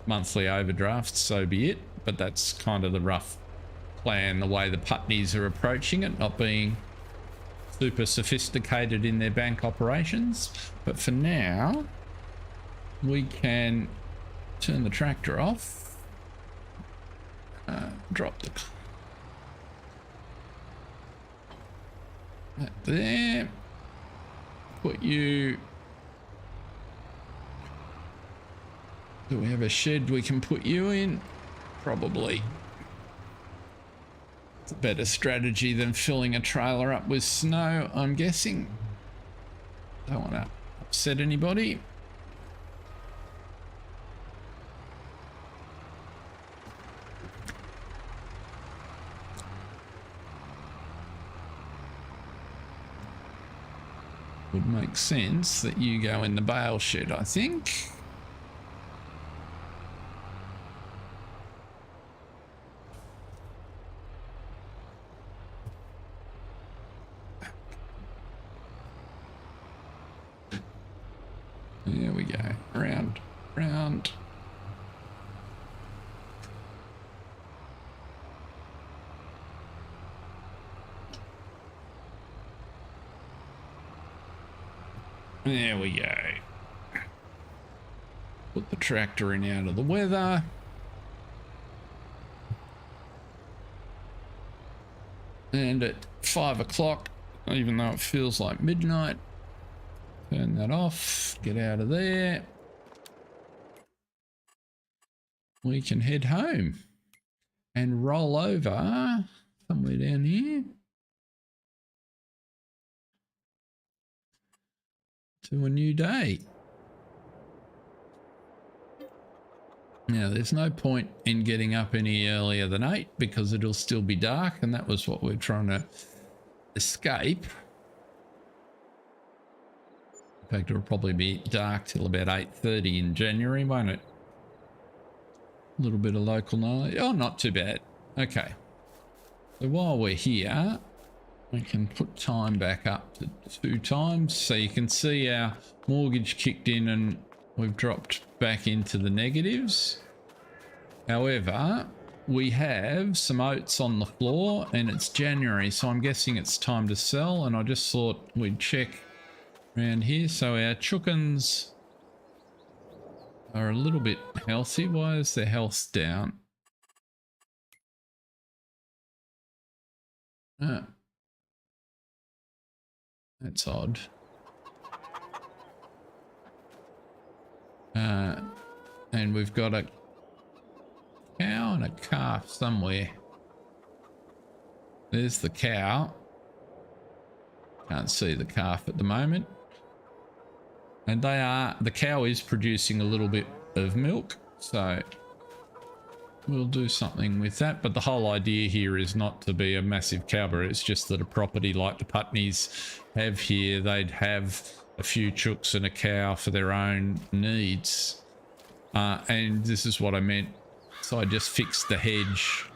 monthly overdrafts, so be it. But that's kind of the rough plan, the way the Putneys are approaching it, not being super sophisticated in their bank operations. But for now, we can turn the tractor off. Drop the that there. Put you. Do we have a shed we can put you in? Probably. It's a better strategy than filling a trailer up with snow, I'm guessing. Don't want to upset anybody. Would make sense that you go in the bale shed, I think. There we go. Round, round. There we go. Put the tractor in out of the weather. And at 5 o'clock, even though it feels like midnight, turn that off, get out of there. We can head home and roll over somewhere down here to a new day. Now, there's no point in getting up any earlier than 8 because it'll still be dark, and that was what we're trying to escape. In fact, it'll probably be dark till about 8:30 in January, won't it? A little bit of local knowledge. Oh, not too bad. Okay. So while we're here, We can put time back up to 2 times. So you can see our mortgage kicked in and we've dropped back into the negatives. However, we have some oats on the floor and it's January, so I'm guessing it's time to sell, and I just thought we'd check around here. So our chickens are a little bit healthy. Why is their health down? That's odd. And we've got a cow and a calf somewhere. There's the cow. Can't see the calf at the moment. And the cow is producing a little bit of milk, so we'll do something with that. But the whole idea here is not to be a massive cow breeder. It's just that a property like the Putneys have here, they'd have a few chooks and a cow for their own needs. And this is what I meant. So I just fixed the hedge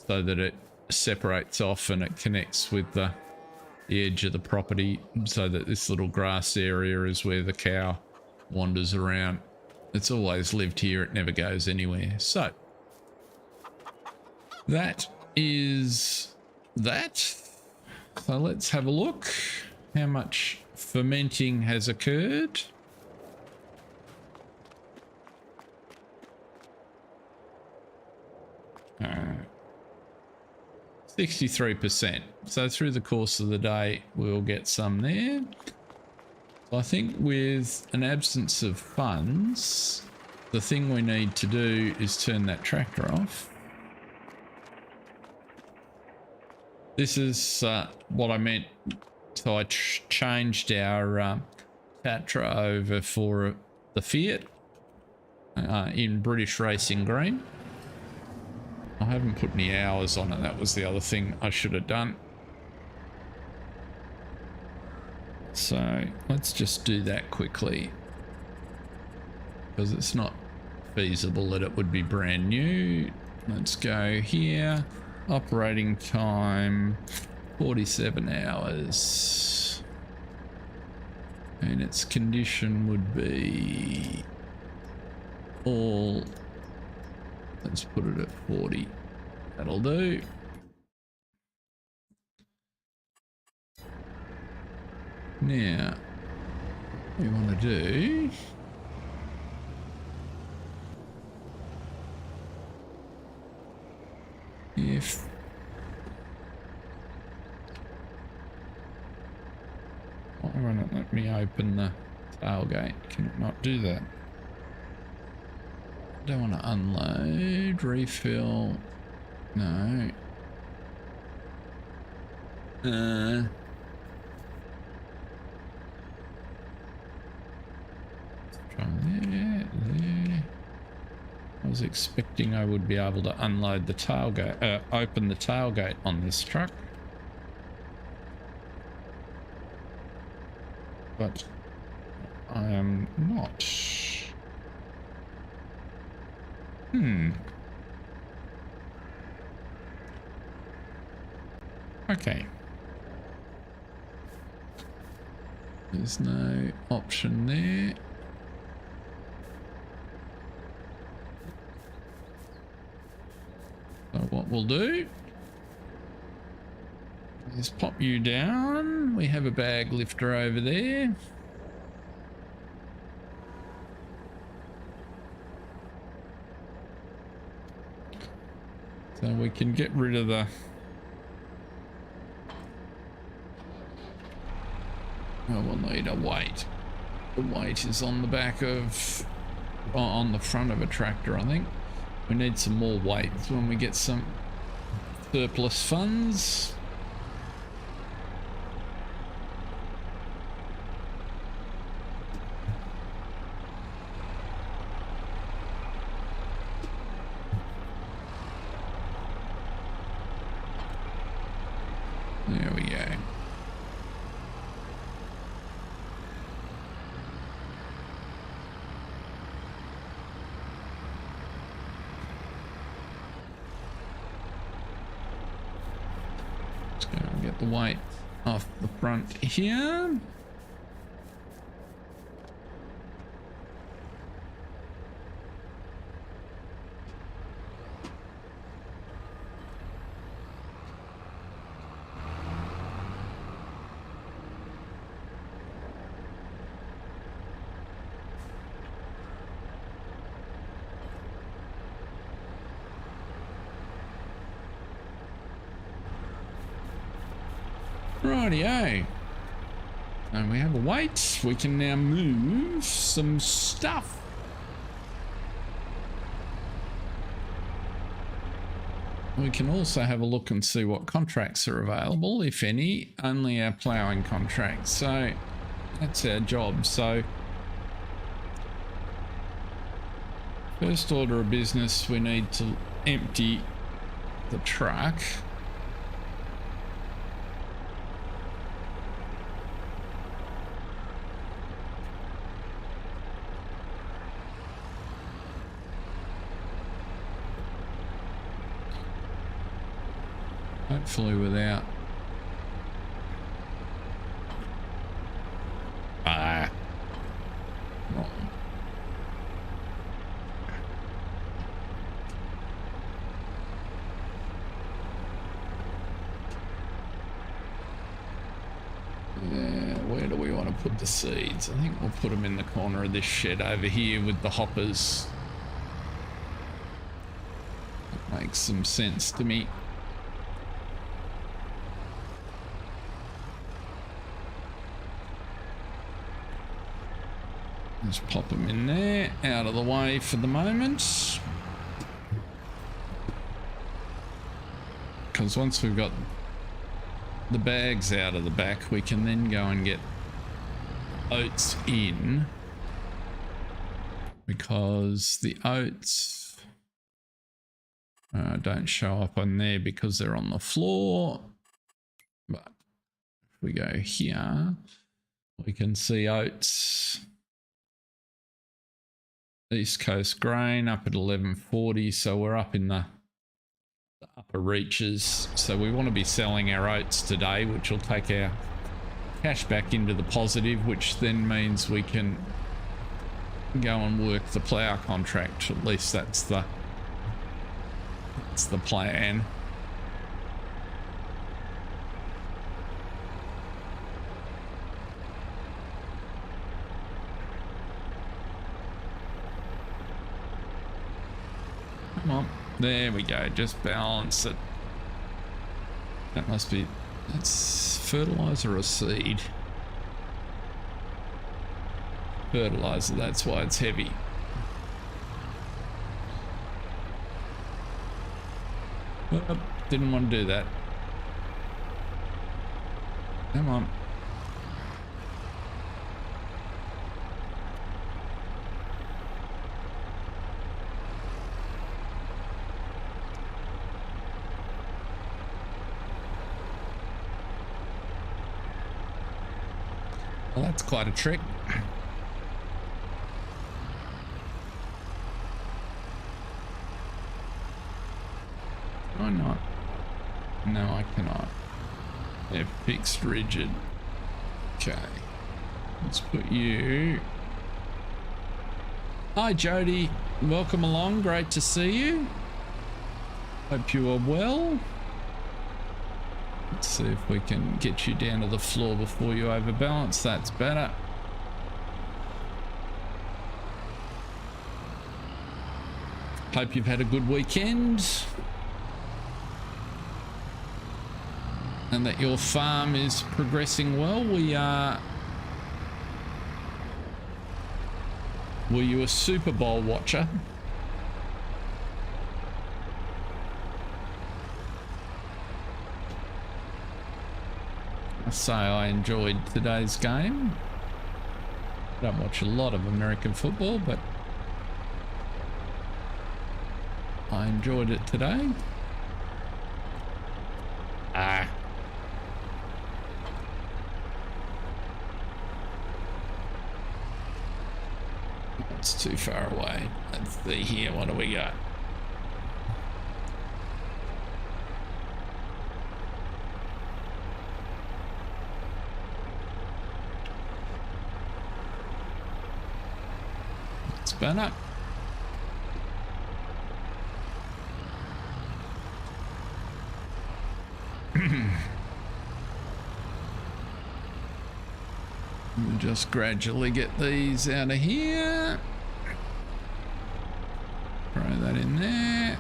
so that it separates off and it connects with the edge of the property, so that this little grass area is where the cow wanders around. It's always lived here, it never goes anywhere. So that is that. So let's have a look how much fermenting has occurred. 63%. So through the course of the day, we'll get some there. So I think with an absence of funds, the thing we need to do is turn that tractor off. This is what I meant. So I changed our Tatra over for the Fiat in British Racing Green. I haven't put any hours on it. That was the other thing I should have done. So let's just do that quickly, because it's not feasible that it would be brand new. Let's go here. Operating time 47 hours. And its condition would be all. Let's put it at 40. That'll do. Now, what we want to do if why won't it let me open the tailgate? Can it not do that? Don't want to unload, refill, no. Try there. I was expecting I would be able to unload the tailgate, open the tailgate on this truck. But I am not. Okay. There's no option there. So what we'll do is pop you down. We have a bag lifter over there. So we can get rid of the... Oh, we'll need a weight. The weight is on the back of... on the front of a tractor, I think. We need some more weights when we get some surplus funds. There we go. get the weight off the front here. Rightio. And we have a weight. We can now move some stuff. We can also have a look and see what contracts are available, if any. Only our ploughing contracts. So that's our job. So first order of business, we need to empty the truck. Hopefully without wrong. Where do we want to put the seeds? I think we'll put them in the corner of this shed over here with the hoppers. That makes some sense to me. Just pop them in there, out of the way for the moment. Because once we've got the bags out of the back, we can then go and get oats in. Because the oats don't show up on there because they're on the floor. But if we go here, we can see oats. East Coast grain up at 1140, so we're up in the upper reaches. So we want to be selling our oats today, which will take our cash back into the positive, which then means we can go and work the plough contract. At least that's the plan. Come on, there we go, just balance it. That must be, that's fertilizer or seed? Fertilizer, that's why it's heavy. Oh, didn't want to do that. Come on. Well, that's quite a trick. Why not? No, I cannot. They're fixed rigid. Okay. Let's put you. Hi, Jody. Welcome along. Great to see you. Hope you are well. Let's see if we can get you down to the floor before you overbalance. That's better. Hope you've had a good weekend. And that your farm is progressing well. Were you a Super Bowl watcher? I say I enjoyed today's game. Don't watch a lot of American football, but I enjoyed it today. It's too far away. Let's see here. What do we got? burn up. We'll just gradually get these out of here. Throw that in there.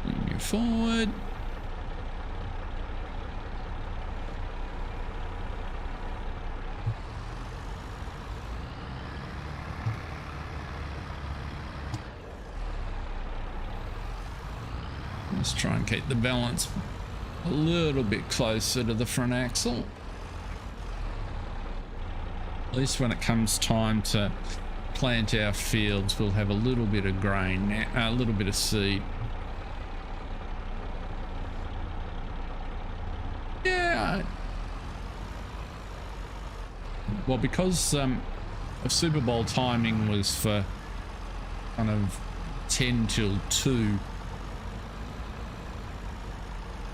Move forward. Let's try and keep the balance a little bit closer to the front axle. At least when it comes time to plant our fields, we'll have a little bit of grain, a little bit of seed. Yeah. Well, because the Super Bowl timing was for kind of 10 till 2,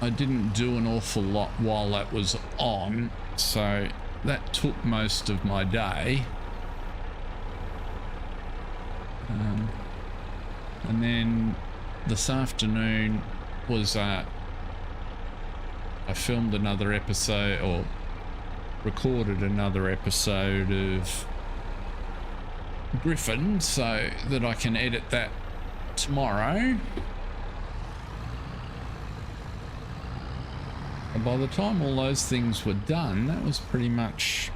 I didn't do an awful lot while that was on, so that took most of my day. And then this afternoon was I filmed another episode, or recorded another episode of Griffin, so that I can edit that tomorrow. And by the time all those things were done, that was pretty much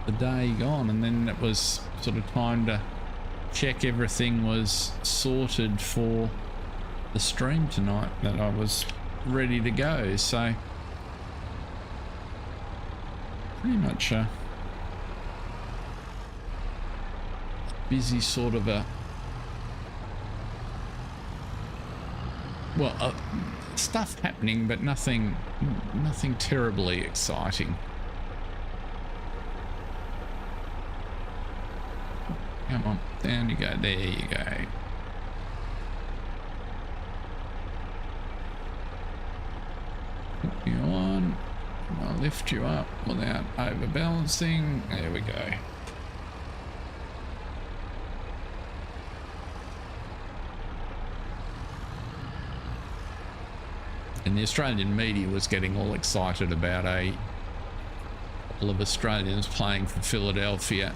the day gone, and then it was sort of time to check everything was sorted for the stream tonight, that I was ready to go. So pretty much a busy sort of a, well, stuff happening, but nothing terribly exciting. Come on, down you go, there you go. Put you on, I'll lift you up without overbalancing. There we go. And the Australian media was getting all excited about a couple of Australians playing for Philadelphia.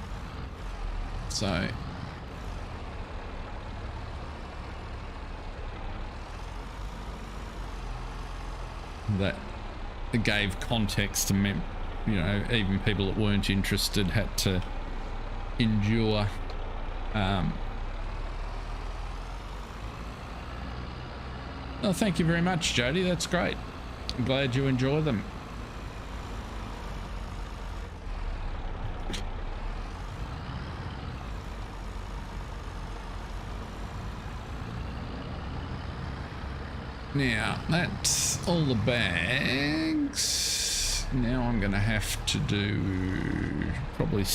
So that gave context to me, you know, even people that weren't interested had to endure oh, thank you very much, Jody. That's great. I'm glad you enjoy them. Now, that's all the bags. Now I'm going to have to do probably...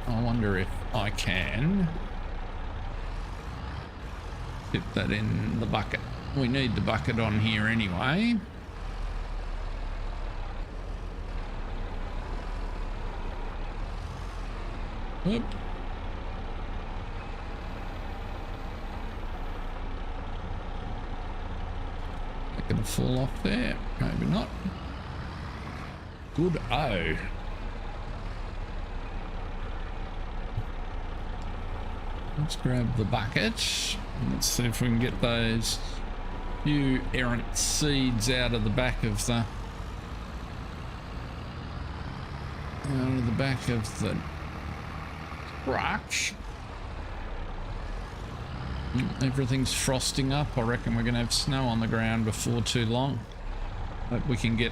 I wonder if I can dip that in the bucket. We need the bucket on here anyway. Whoop. Gonna fall off there, maybe not. Good. Oh, let's grab the bucket. Let's see if we can get those few errant seeds out of the back of the truck. Everything's frosting up. I reckon we're gonna have snow on the ground before too long. Hope we can get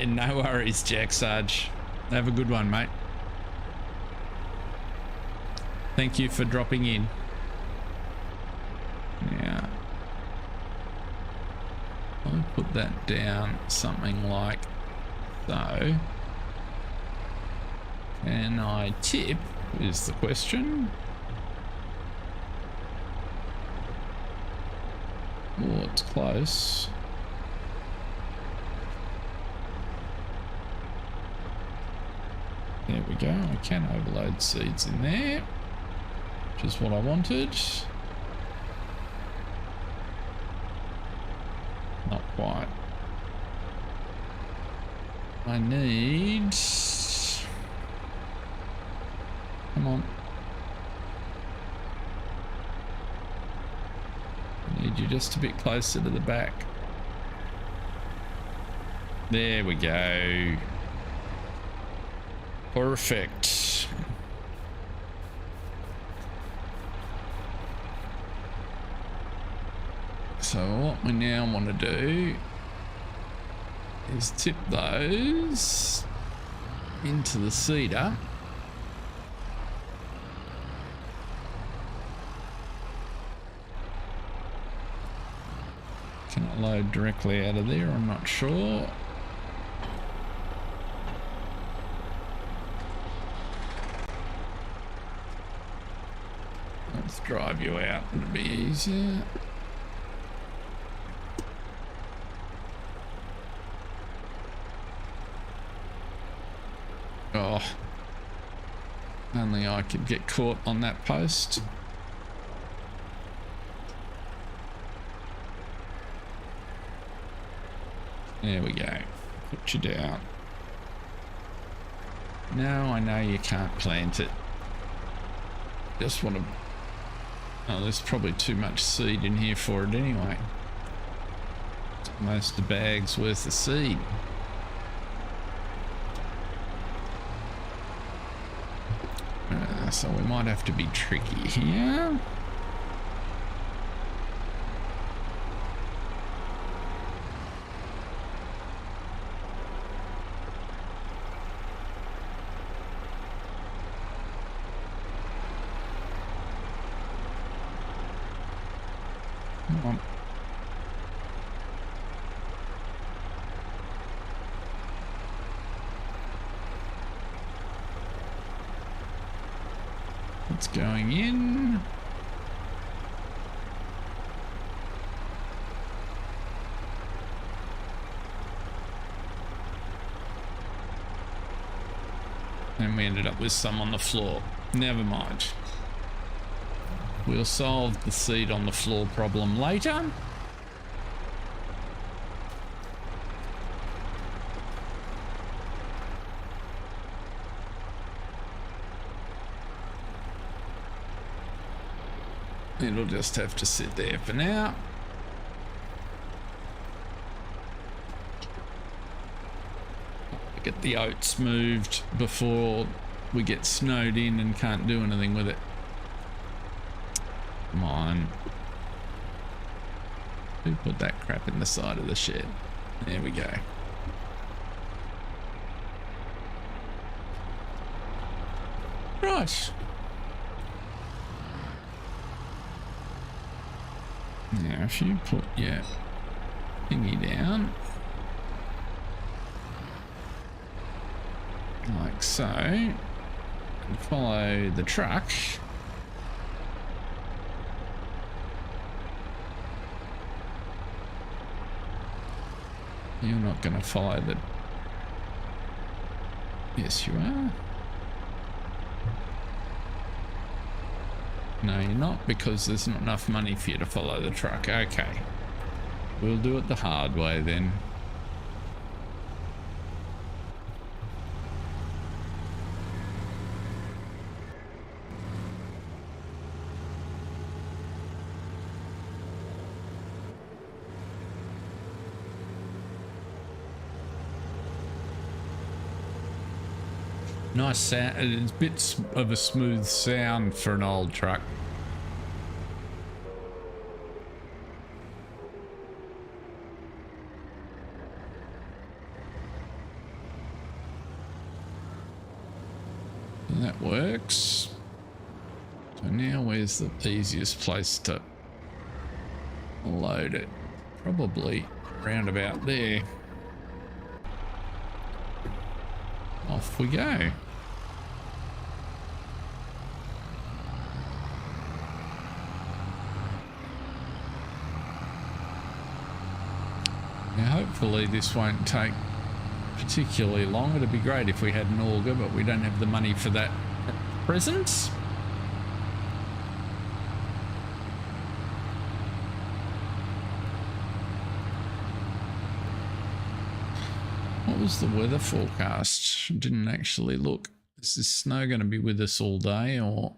no worries, Jack Sarge. Have a good one, mate. Thank you for dropping in. Yeah. put that down something like so. Can I tip is the question. Oh, it's close. There we go. I can overload seeds in there, which is what I wanted. Not quite. I need... Come on. I need you just a bit closer to the back. There we go. Perfect. So what we now want to do is tip those into the seeder. Can it load directly out of there? I'm not sure. Let's drive you out, it'll be easier. Oh, only I could get caught on that post. There we go. Put you down. Now I know you can't plant it. Just want to... Oh, there's probably too much seed in here for it anyway. It's almost a bag's worth of seed. So we might have to be tricky here. Come on. It's going in. And we ended up with some on the floor. Never mind. We'll solve the seed on the floor problem later. It'll just have to sit there for now. Get the oats moved before we get snowed in and can't do anything with it. Come on. Who put that crap in the side of the shed? There we go. Right. Now if you put your thingy down like so and follow the truck, you're not going to follow the... Yes you are. No, you're not, because there's not enough money for you to follow the truck. Okay. We'll do it the hard way then. Nice sound. It's bits of a smooth sound for an old truck. And that works. So now where's the easiest place to load it? Probably round about there. Off we go. Now hopefully this won't take particularly long. It'd be great if we had an auger, but we don't have the money for that at present. What was the weather forecast? I didn't actually look. Is this snow going to be with us all day, or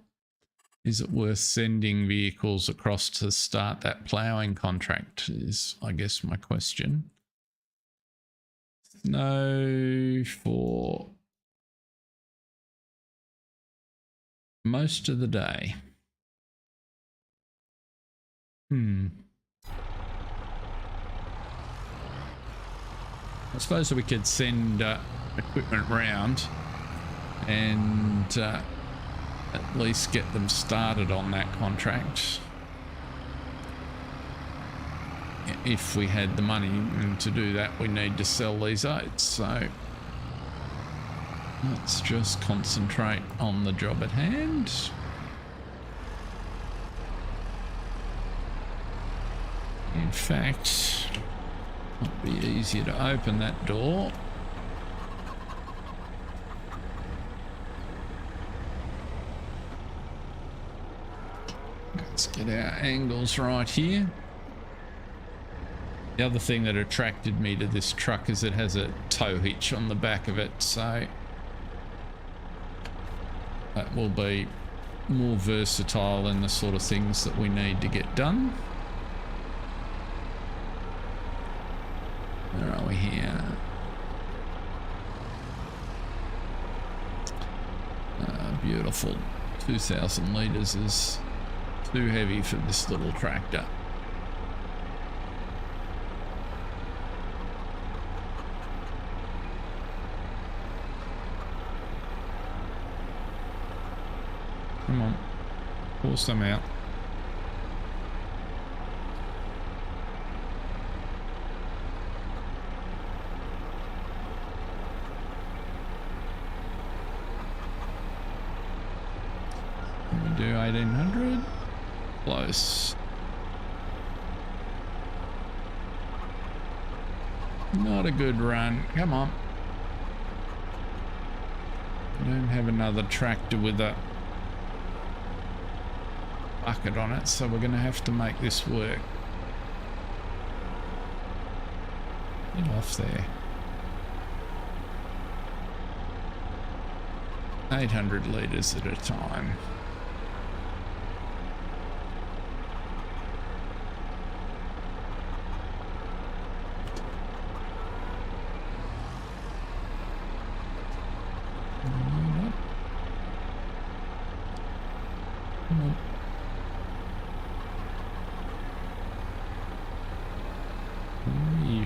is it worth sending vehicles across to start that ploughing contract is, I guess, my question. Snow for most of the day. I suppose we could send equipment round and at least get them started on that contract if we had the money, and to do that we need to sell these oats. So let's just concentrate on the job at hand. In fact, it'd be easier to open that door. Let's get our angles right here. The other thing that attracted me to this truck is it has a tow hitch on the back of it, so that will be more versatile in the sort of things that we need to get done. Where are we here? Beautiful. 2,000 litres is too heavy for this little tractor. Come on, pour some out. Can we do 1800? Close. Not a good run. Come on. I don't have another tractor with a bucket on it, so we're going to have to make this work. Get off there. 800 litres at a time.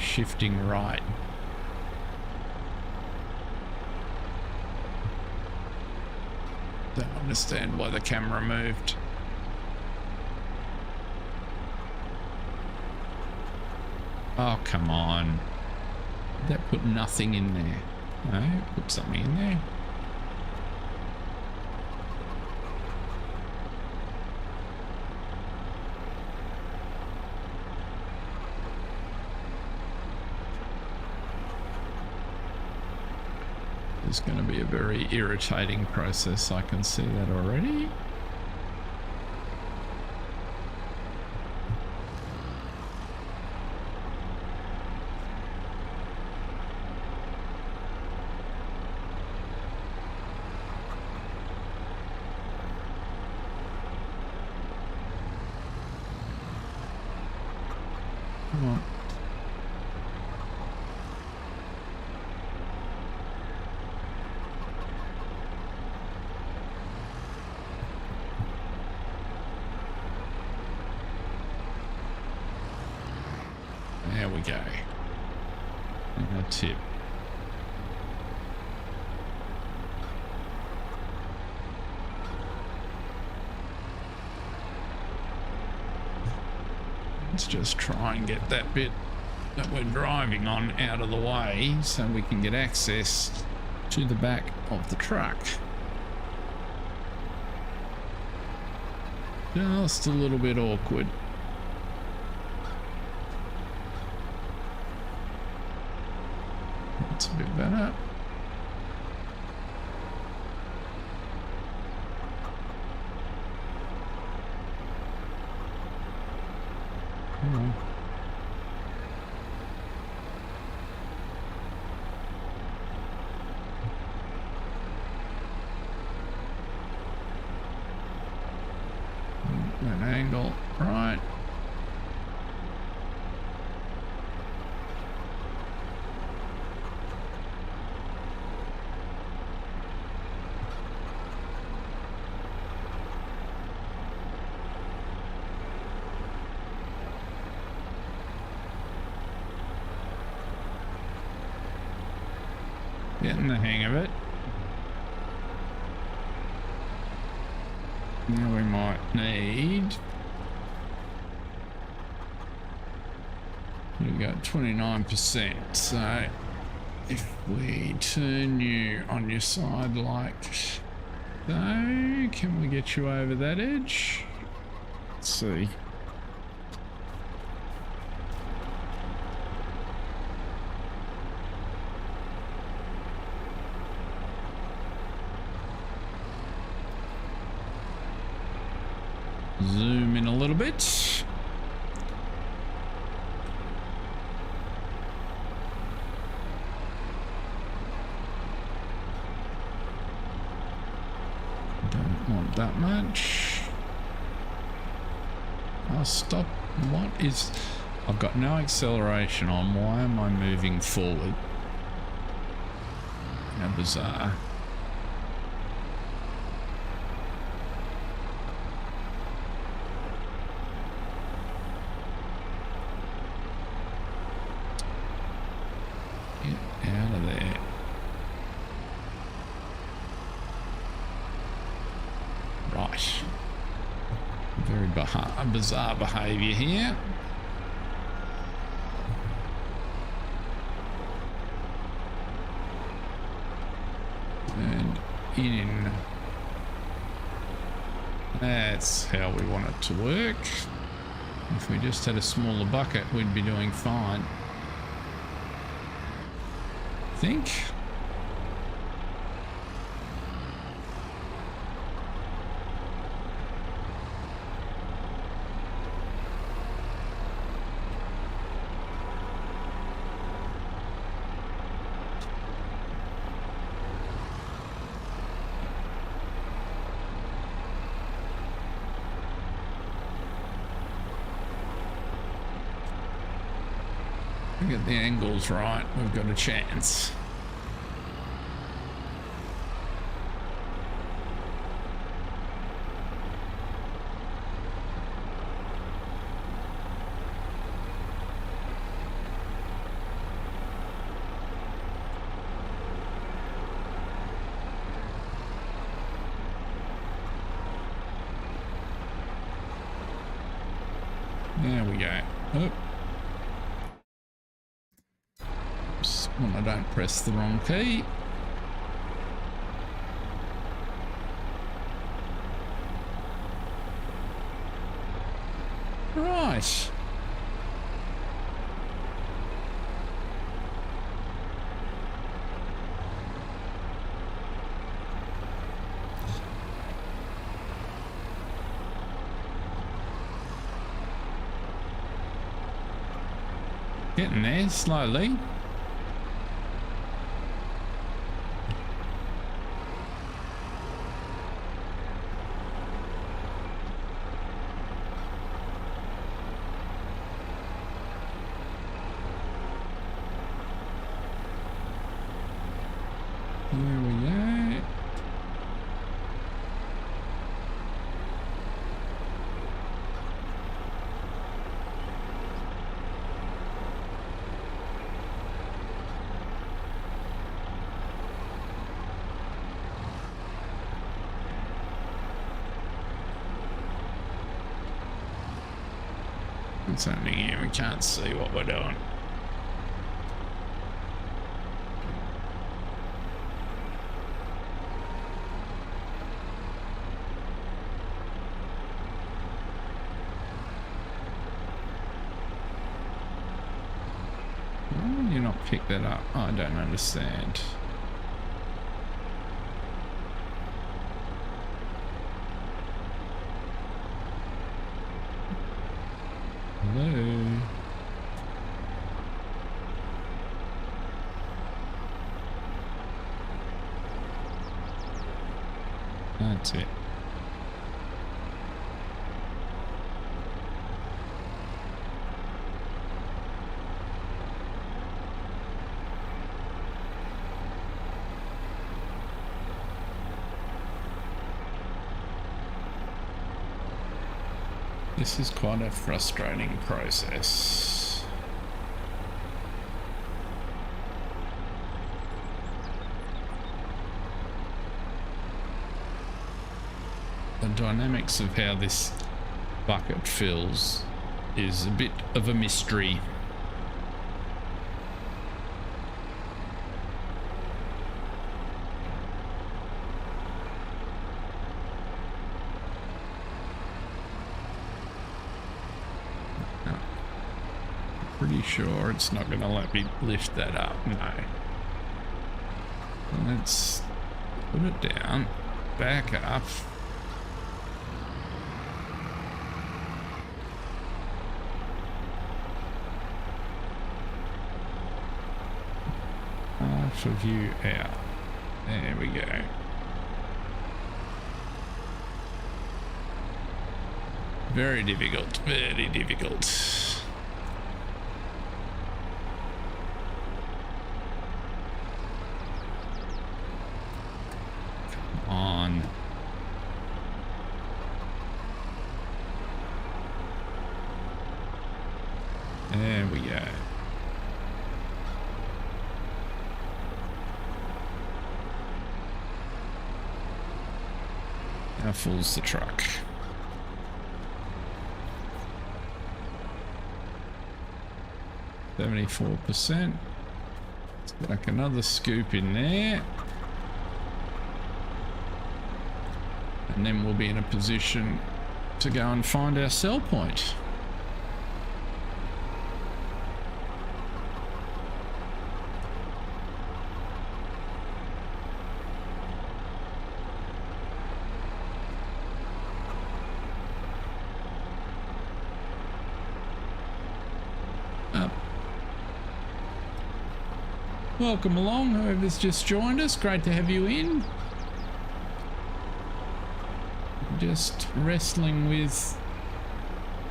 Shifting right. Don't understand why the camera moved. Oh, come on. Did that put nothing in there? No, put something in there. It's going to be a very irritating process. I can see that already. Come on. There we go. And a tip. Let's just try and get that bit that we're driving on out of the way so we can get access to the back of the truck. Just a little bit awkward. That's a bit better. Come on. That angle, right. Getting the hang of it. Now we might need, we got 29%, so if we turn you on your side like so, can we get you over that edge? Let's see. Zoom in a little bit. Don't want that much. I'll stop. What is... I've got no acceleration on. Why am I moving forward? How bizarre. Out of there. Right. Very bizarre behaviour here. And in. That's how we want it to work. If we just had a smaller bucket, we'd be doing fine. Think. We get the angles right, we've got a chance. There we go. Oh. When I don't press the wrong key. Right. Getting there slowly. There we go. What's happening here? We can't see what we're doing. pick that up? I don't understand. Hello? That's it. This is quite a frustrating process. The dynamics of how this bucket fills is a bit of a mystery. Pretty sure it's not going to let me lift that up. No. Let's put it down, back up. Half of you out. There we go. Very difficult, very difficult. On. There we go. How full's the truck? %. Let's like another scoop in there. And then we'll be in a position to go and find our sell point. Welcome along, whoever's just joined us. Great to have you in. Just wrestling with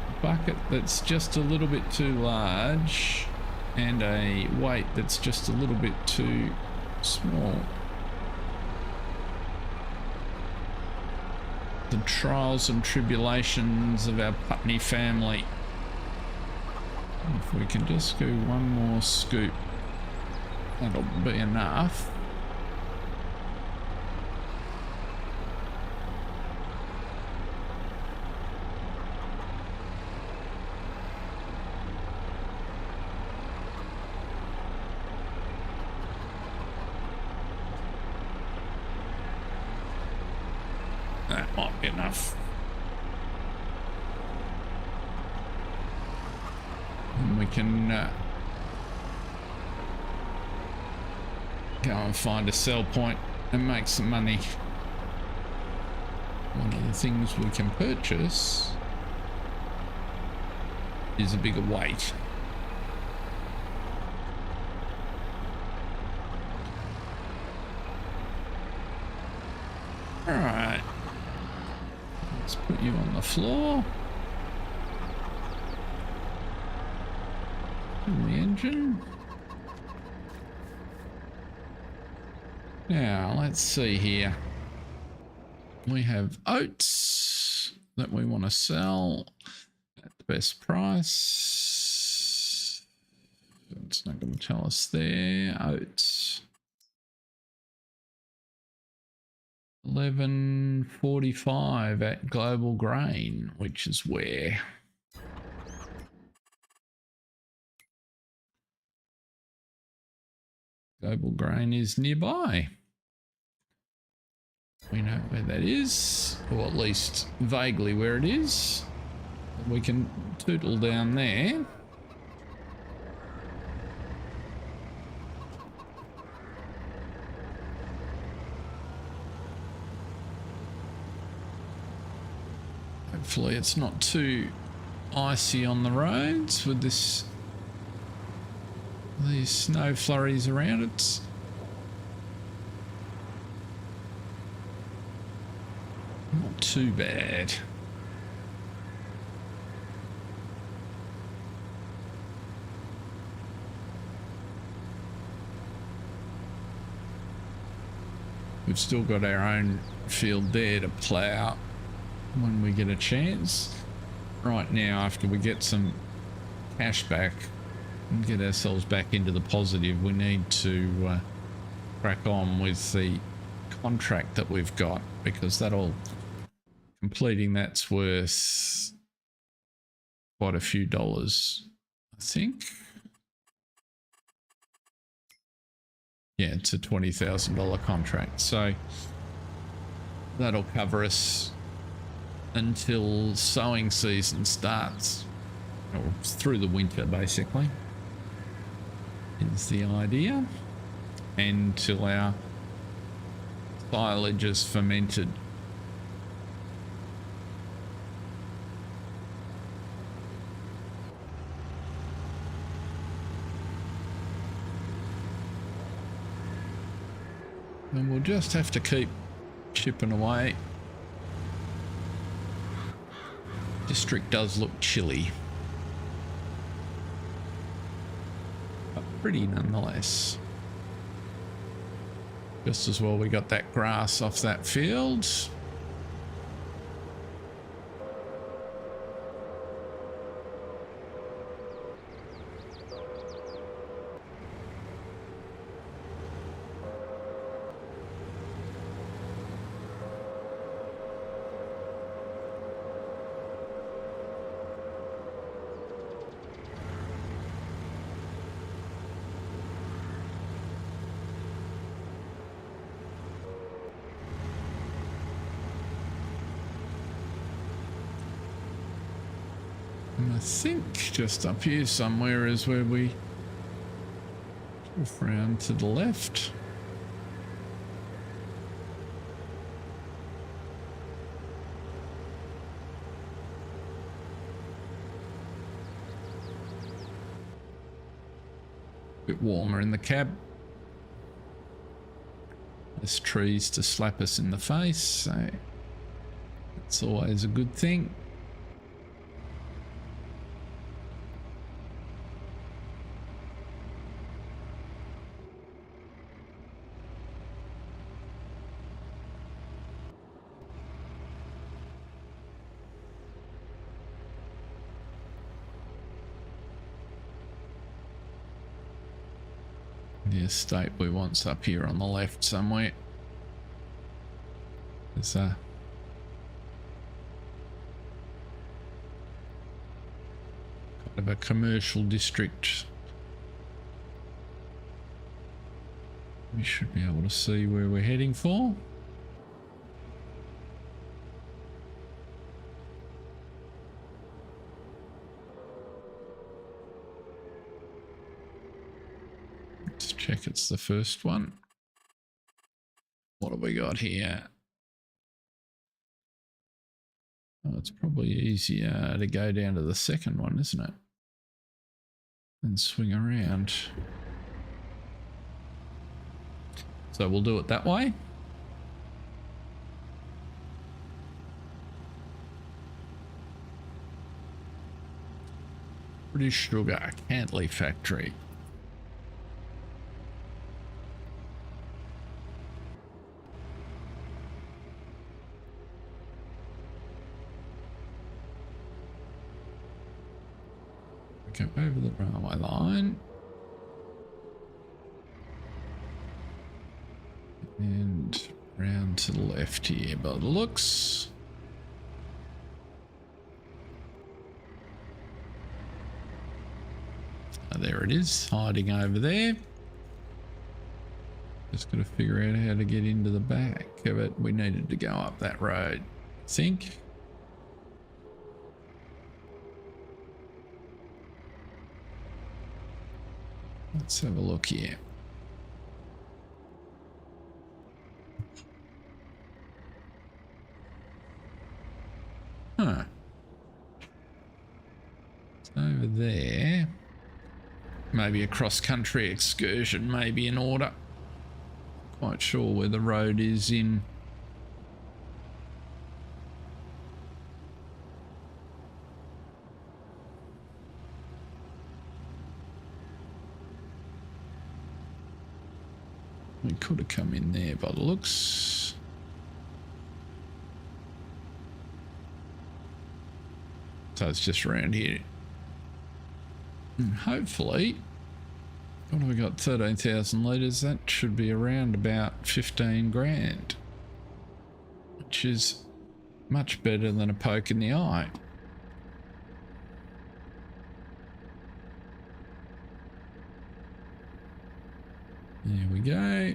a bucket that's just a little bit too large and a weight that's just a little bit too small. The trials and tribulations of our Putney family. If we can just do one more scoop, that'll be enough. That might be enough. And we can go and find a sell point and make some money. One of the things we can purchase is a bigger weight. All right. Let's put you on the floor. In the engine. Now, let's see here. We have oats that we want to sell at the best price. It's not going to tell us there. Oats. 11.45 at Global Grain, which is where? Global Grain is nearby. We know where that is, or at least vaguely where it is. We can tootle down there. Hopefully it's not too icy on the roads with these snow flurries around. It's not too bad. We've still got our own field there to plough when we get a chance. Right now, after we get some cash back and get ourselves back into the positive, we need to crack on with the contract that we've got, because completing that's worth quite a few dollars, I think. Yeah, it's a $20,000 contract, so that'll cover us until sowing season starts, or through the winter basically is the idea, until our silage is fermented. And we'll just have to keep chipping away. District does look chilly, but pretty nonetheless. Just as well we got that grass off that field. I think just up here somewhere is where we off round to the left. Bit warmer in the cab. There's trees to slap us in the face, so it's always a good thing. The estate we want's up here on the left somewhere. There's a kind of a commercial district. We should be able to see where we're heading for. Check it's the first one. What have we got here? Oh, it's probably easier to go down to the second one, isn't it? And swing around. So we'll do it that way. British Sugar, Cantley Factory. Go over the railway line and round to the left here by the looks. Oh, there it is, hiding over there. Just got to figure out how to get into the back of it. We needed to go up that road, I think. Let's have a look here. Huh. over there. Maybe a cross-country excursion may be in order. Quite sure where the road is in. We could have come in there by the looks. So it's just around here. And hopefully, what have we got? 13,000 litres. That should be around about 15 grand. Which is much better than a poke in the eye. There we go.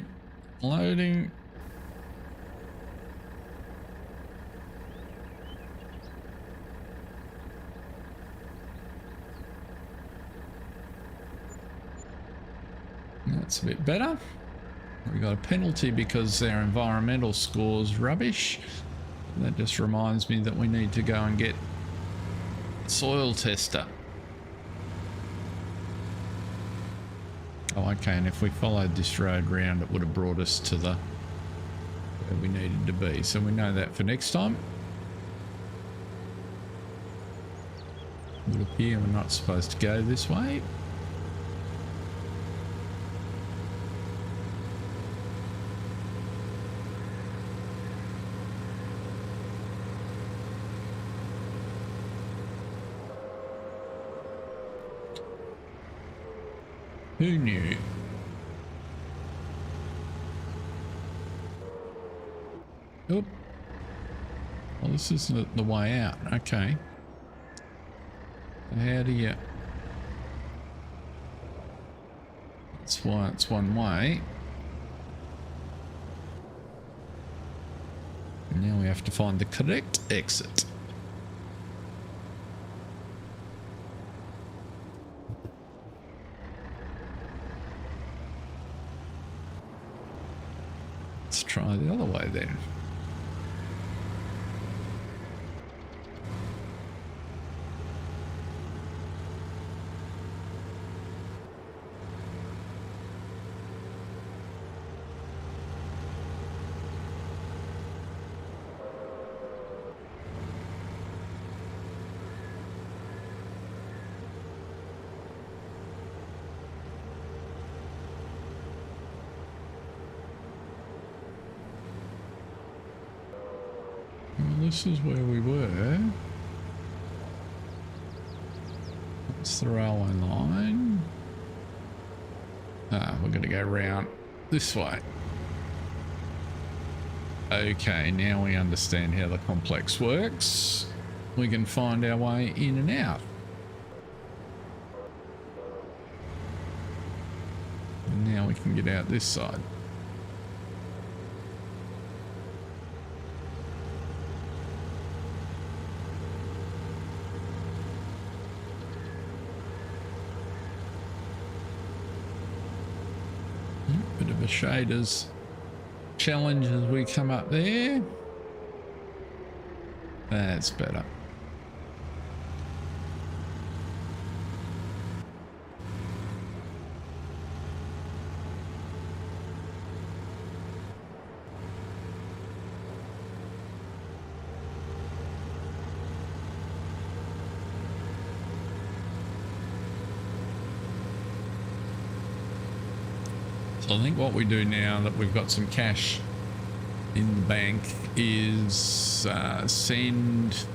Loading. That's a bit better. We got a penalty because our environmental score's rubbish. That just reminds me that we need to go and get a soil tester. Oh, okay, and if we followed this road round, it would have brought us to the where we needed to be. So we know that for next time. It would appear we're not supposed to go this way. Who knew? Oh. Well, this isn't the way out. Okay. How do you... That's why it's one way. And now we have to find the correct exit. Let's try the other way then. This is where we were. That's the railway line. Ah, we're going to go round this way. Okay, now we understand how the complex works. We can find our way in and out. And now we can get out this side. Bit of a shaders challenge as we come up there. That's better. So I think what we do now that we've got some cash in the bank is send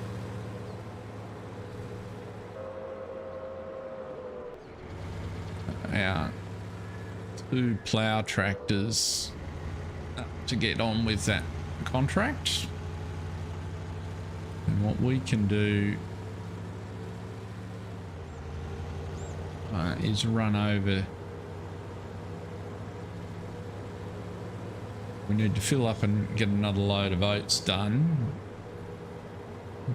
our 2 plough tractors to get on with that contract. And what we can do is run over. We need to fill up and get another load of oats done,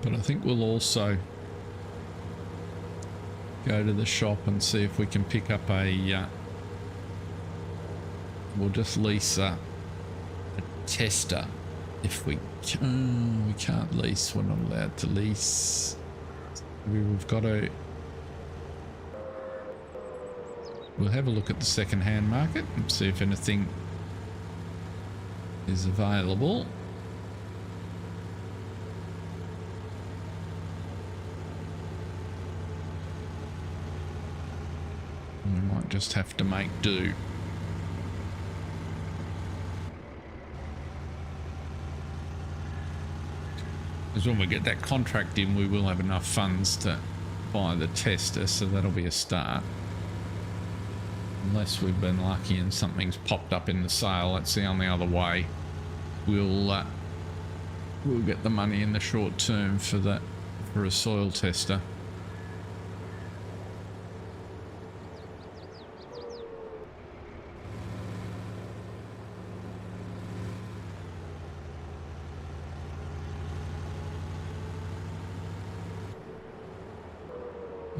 but I think we'll also go to the shop and see if we can pick up a we'll just lease a tester if we can. We can't lease, we're not allowed to lease. We've got to we'll have a look at the second-hand market and see if anything is available. We might just have to make do. Because when we get that contract in, we will have enough funds to buy the tester, so that'll be a start. Unless we've been lucky and something's popped up in the sale, that's the only other way we'll get the money in the short term for a soil tester.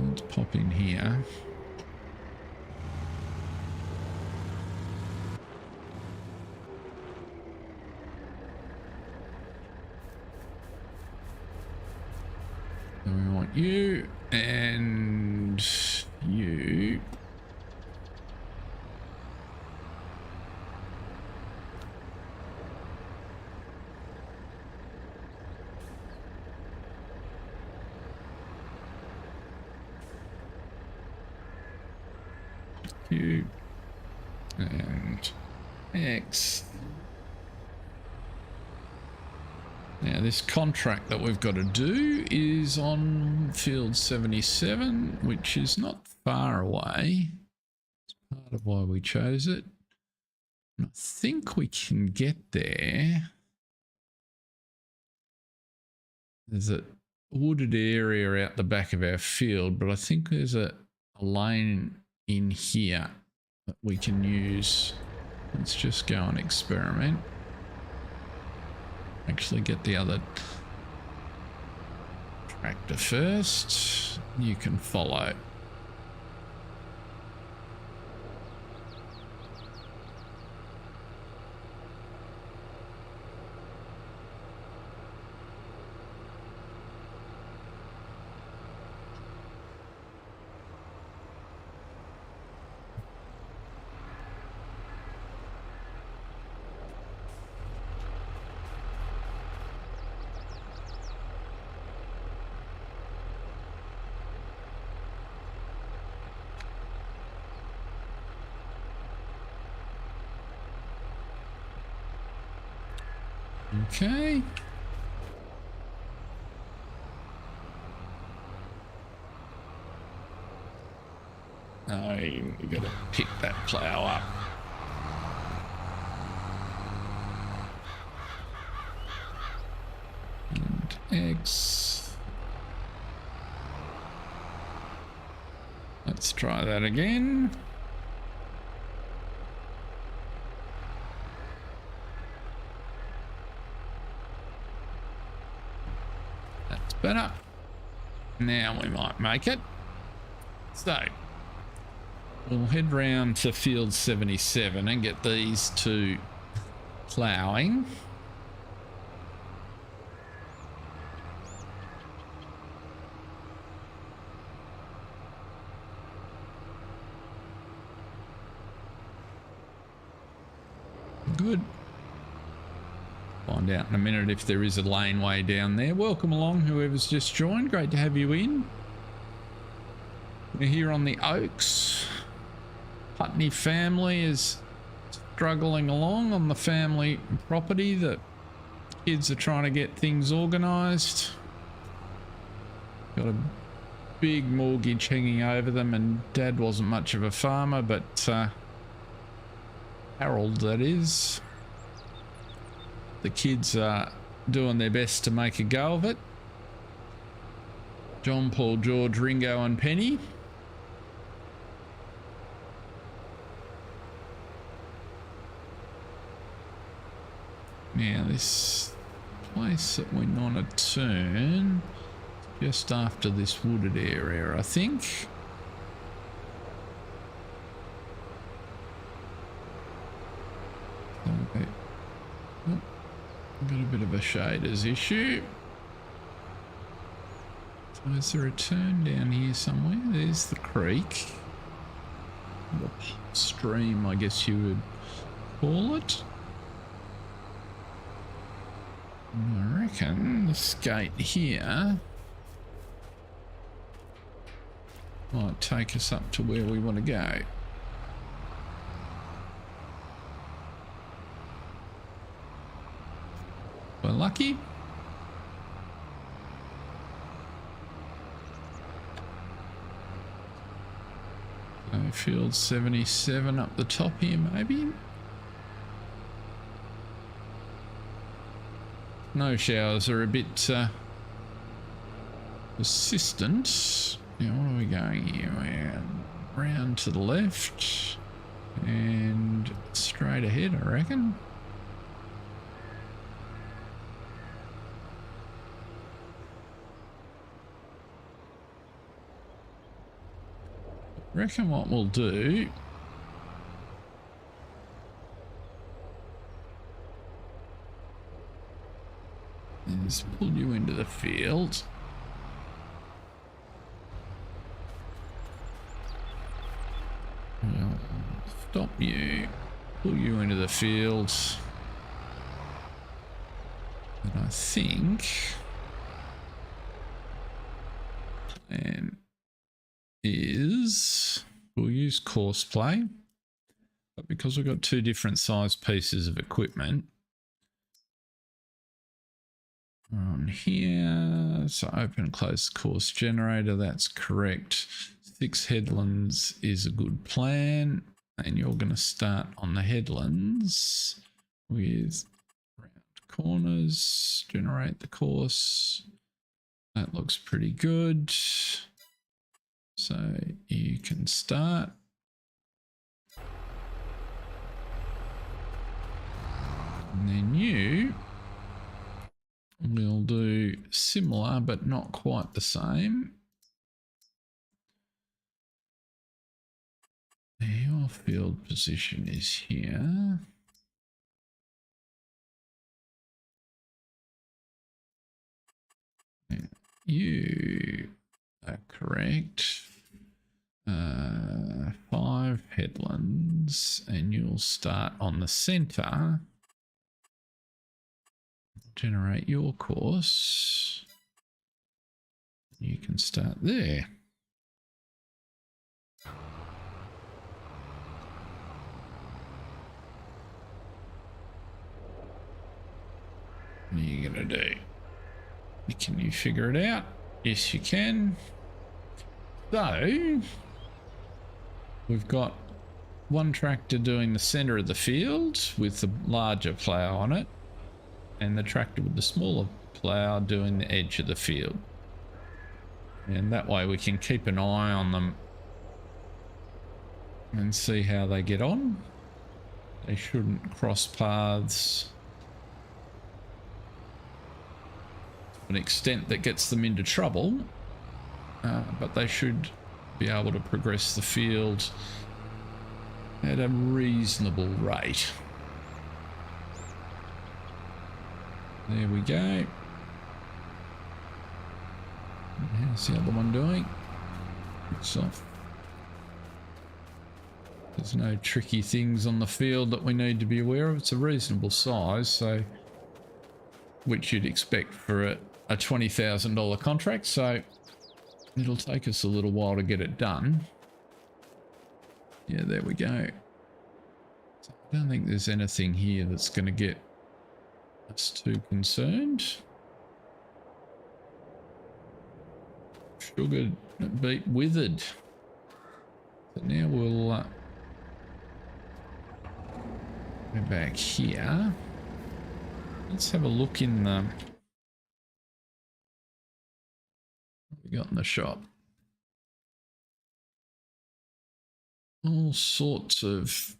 Let's pop in here. So we want you and you. You and X. Now this contract that we've got to do is on field 77, which is not far away. It's part of why we chose it. And I think we can get there. There's a wooded area out the back of our field, but I think there's a lane in here that we can use. Let's just go and experiment. Actually get the other tractor first. You can follow. Okay. Oh, you gotta pick that plough up. And X. Let's try that again. Better. Now we might make it. So we'll head round to field 77 and get these two ploughing. Good. Find out in a minute if there is a laneway down there. Welcome along, whoever's just joined. Great to have you in. We're here on the Oaks. Putney family is struggling along on the family property. The kids are trying to get things organised. Got a big mortgage hanging over them, and Dad wasn't much of a farmer, but Harold, that is. The kids are doing their best to make a go of it. John, Paul, George, Ringo and Penny. Now this place that we want to turn just after this wooded area, I think. Okay. Oh. Got a bit of a shaders issue. So is there a turn down here somewhere? There's the creek. The stream, I guess you would call it. I reckon this gate here might take us up to where we want to go. We're lucky. So field 77 up the top here, maybe. Snow showers are a bit persistent. Now, what are we going here? We're round to the left and straight ahead, I reckon. Reckon what we'll do is pull you into the field. I'll stop you, pull you into the field, and I think plan is we'll use course play, but because we've got two different size pieces of equipment on here, so open and close course generator, that's correct. 6 headlands is a good plan, and you're going to start on the headlands with round corners, generate the course. That looks pretty good. So you can start. And then you will do similar but not quite the same. Your field position is here. You are correct. 5 headlands, and you'll start on the center. Generate your course. You can start there. What are you gonna do? Can you figure it out? Yes, you can. So we've got one tractor doing the center of the field with the larger plow on it, and the tractor with the smaller plow doing the edge of the field. And that way we can keep an eye on them and see how they get on. They shouldn't cross paths to an extent that gets them into trouble, but they should be able to progress the field at a reasonable rate. There we go. How's the other one doing? It's off. There's no tricky things on the field that we need to be aware of. It's a reasonable size, so which you'd expect for a $20,000 contract, so it'll take us a little while to get it done. Yeah, there we go. So I don't think there's anything here that's going to get us too concerned. Sugar beet withered. So now we'll go back here. Let's have a look in the what we got in the shop. All sorts of.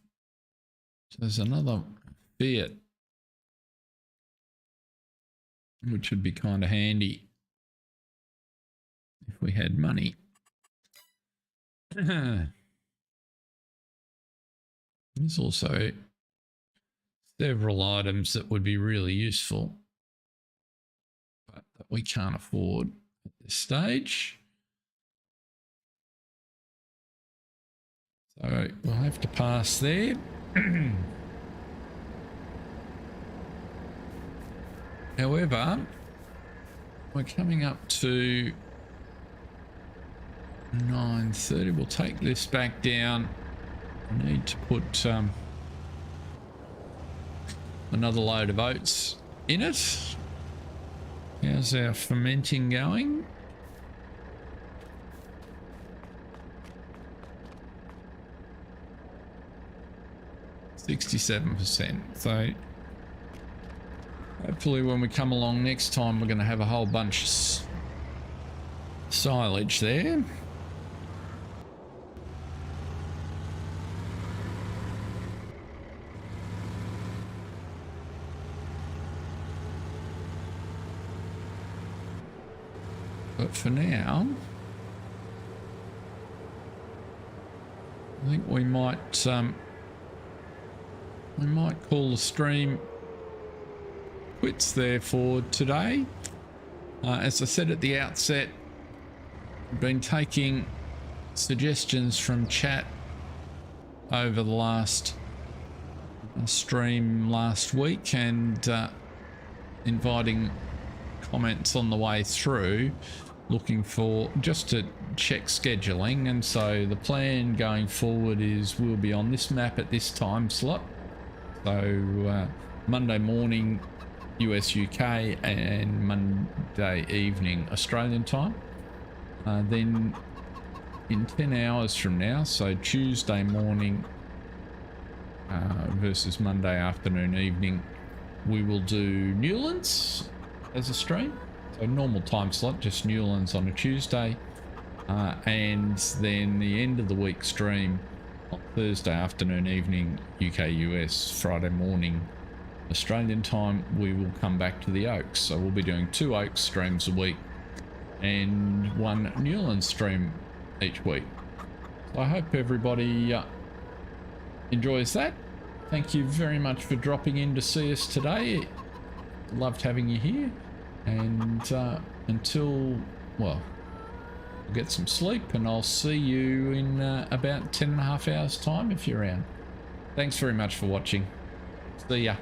There's another Fiat, which would be kind of handy if we had money. There's also several items that would be really useful, but that we can't afford at this stage. So we'll have to pass there. However, we're coming up to 9:30. We'll take this back down. I need to put another load of oats in it. How's our fermenting going? %. So hopefully when we come along next time, we're going to have a whole bunch of silage there. But for now, I think we might call the stream quits there for today. As I said at the outset, I've been taking suggestions from chat over the last stream last week and inviting comments on the way through, looking for just to check scheduling. And so the plan going forward is we'll be on this map at this time slot. So Monday morning US UK and Monday evening Australian time. Then in 10 hours from now, so Tuesday morning versus Monday afternoon evening, we will do Newlands as a stream. So normal time slot, just Newlands on a Tuesday. And then the end of the week stream on Thursday afternoon evening UK US, Friday morning Australian time, we will come back to the Oaks. So we'll be doing 2 Oaks streams a week and 1 Newlands stream each week. So I hope everybody enjoys that. Thank you very much for dropping in to see us today. Loved having you here. And until, well, I'll get some sleep and I'll see you in about 10.5 hours time if you're around. Thanks very much for watching. See ya.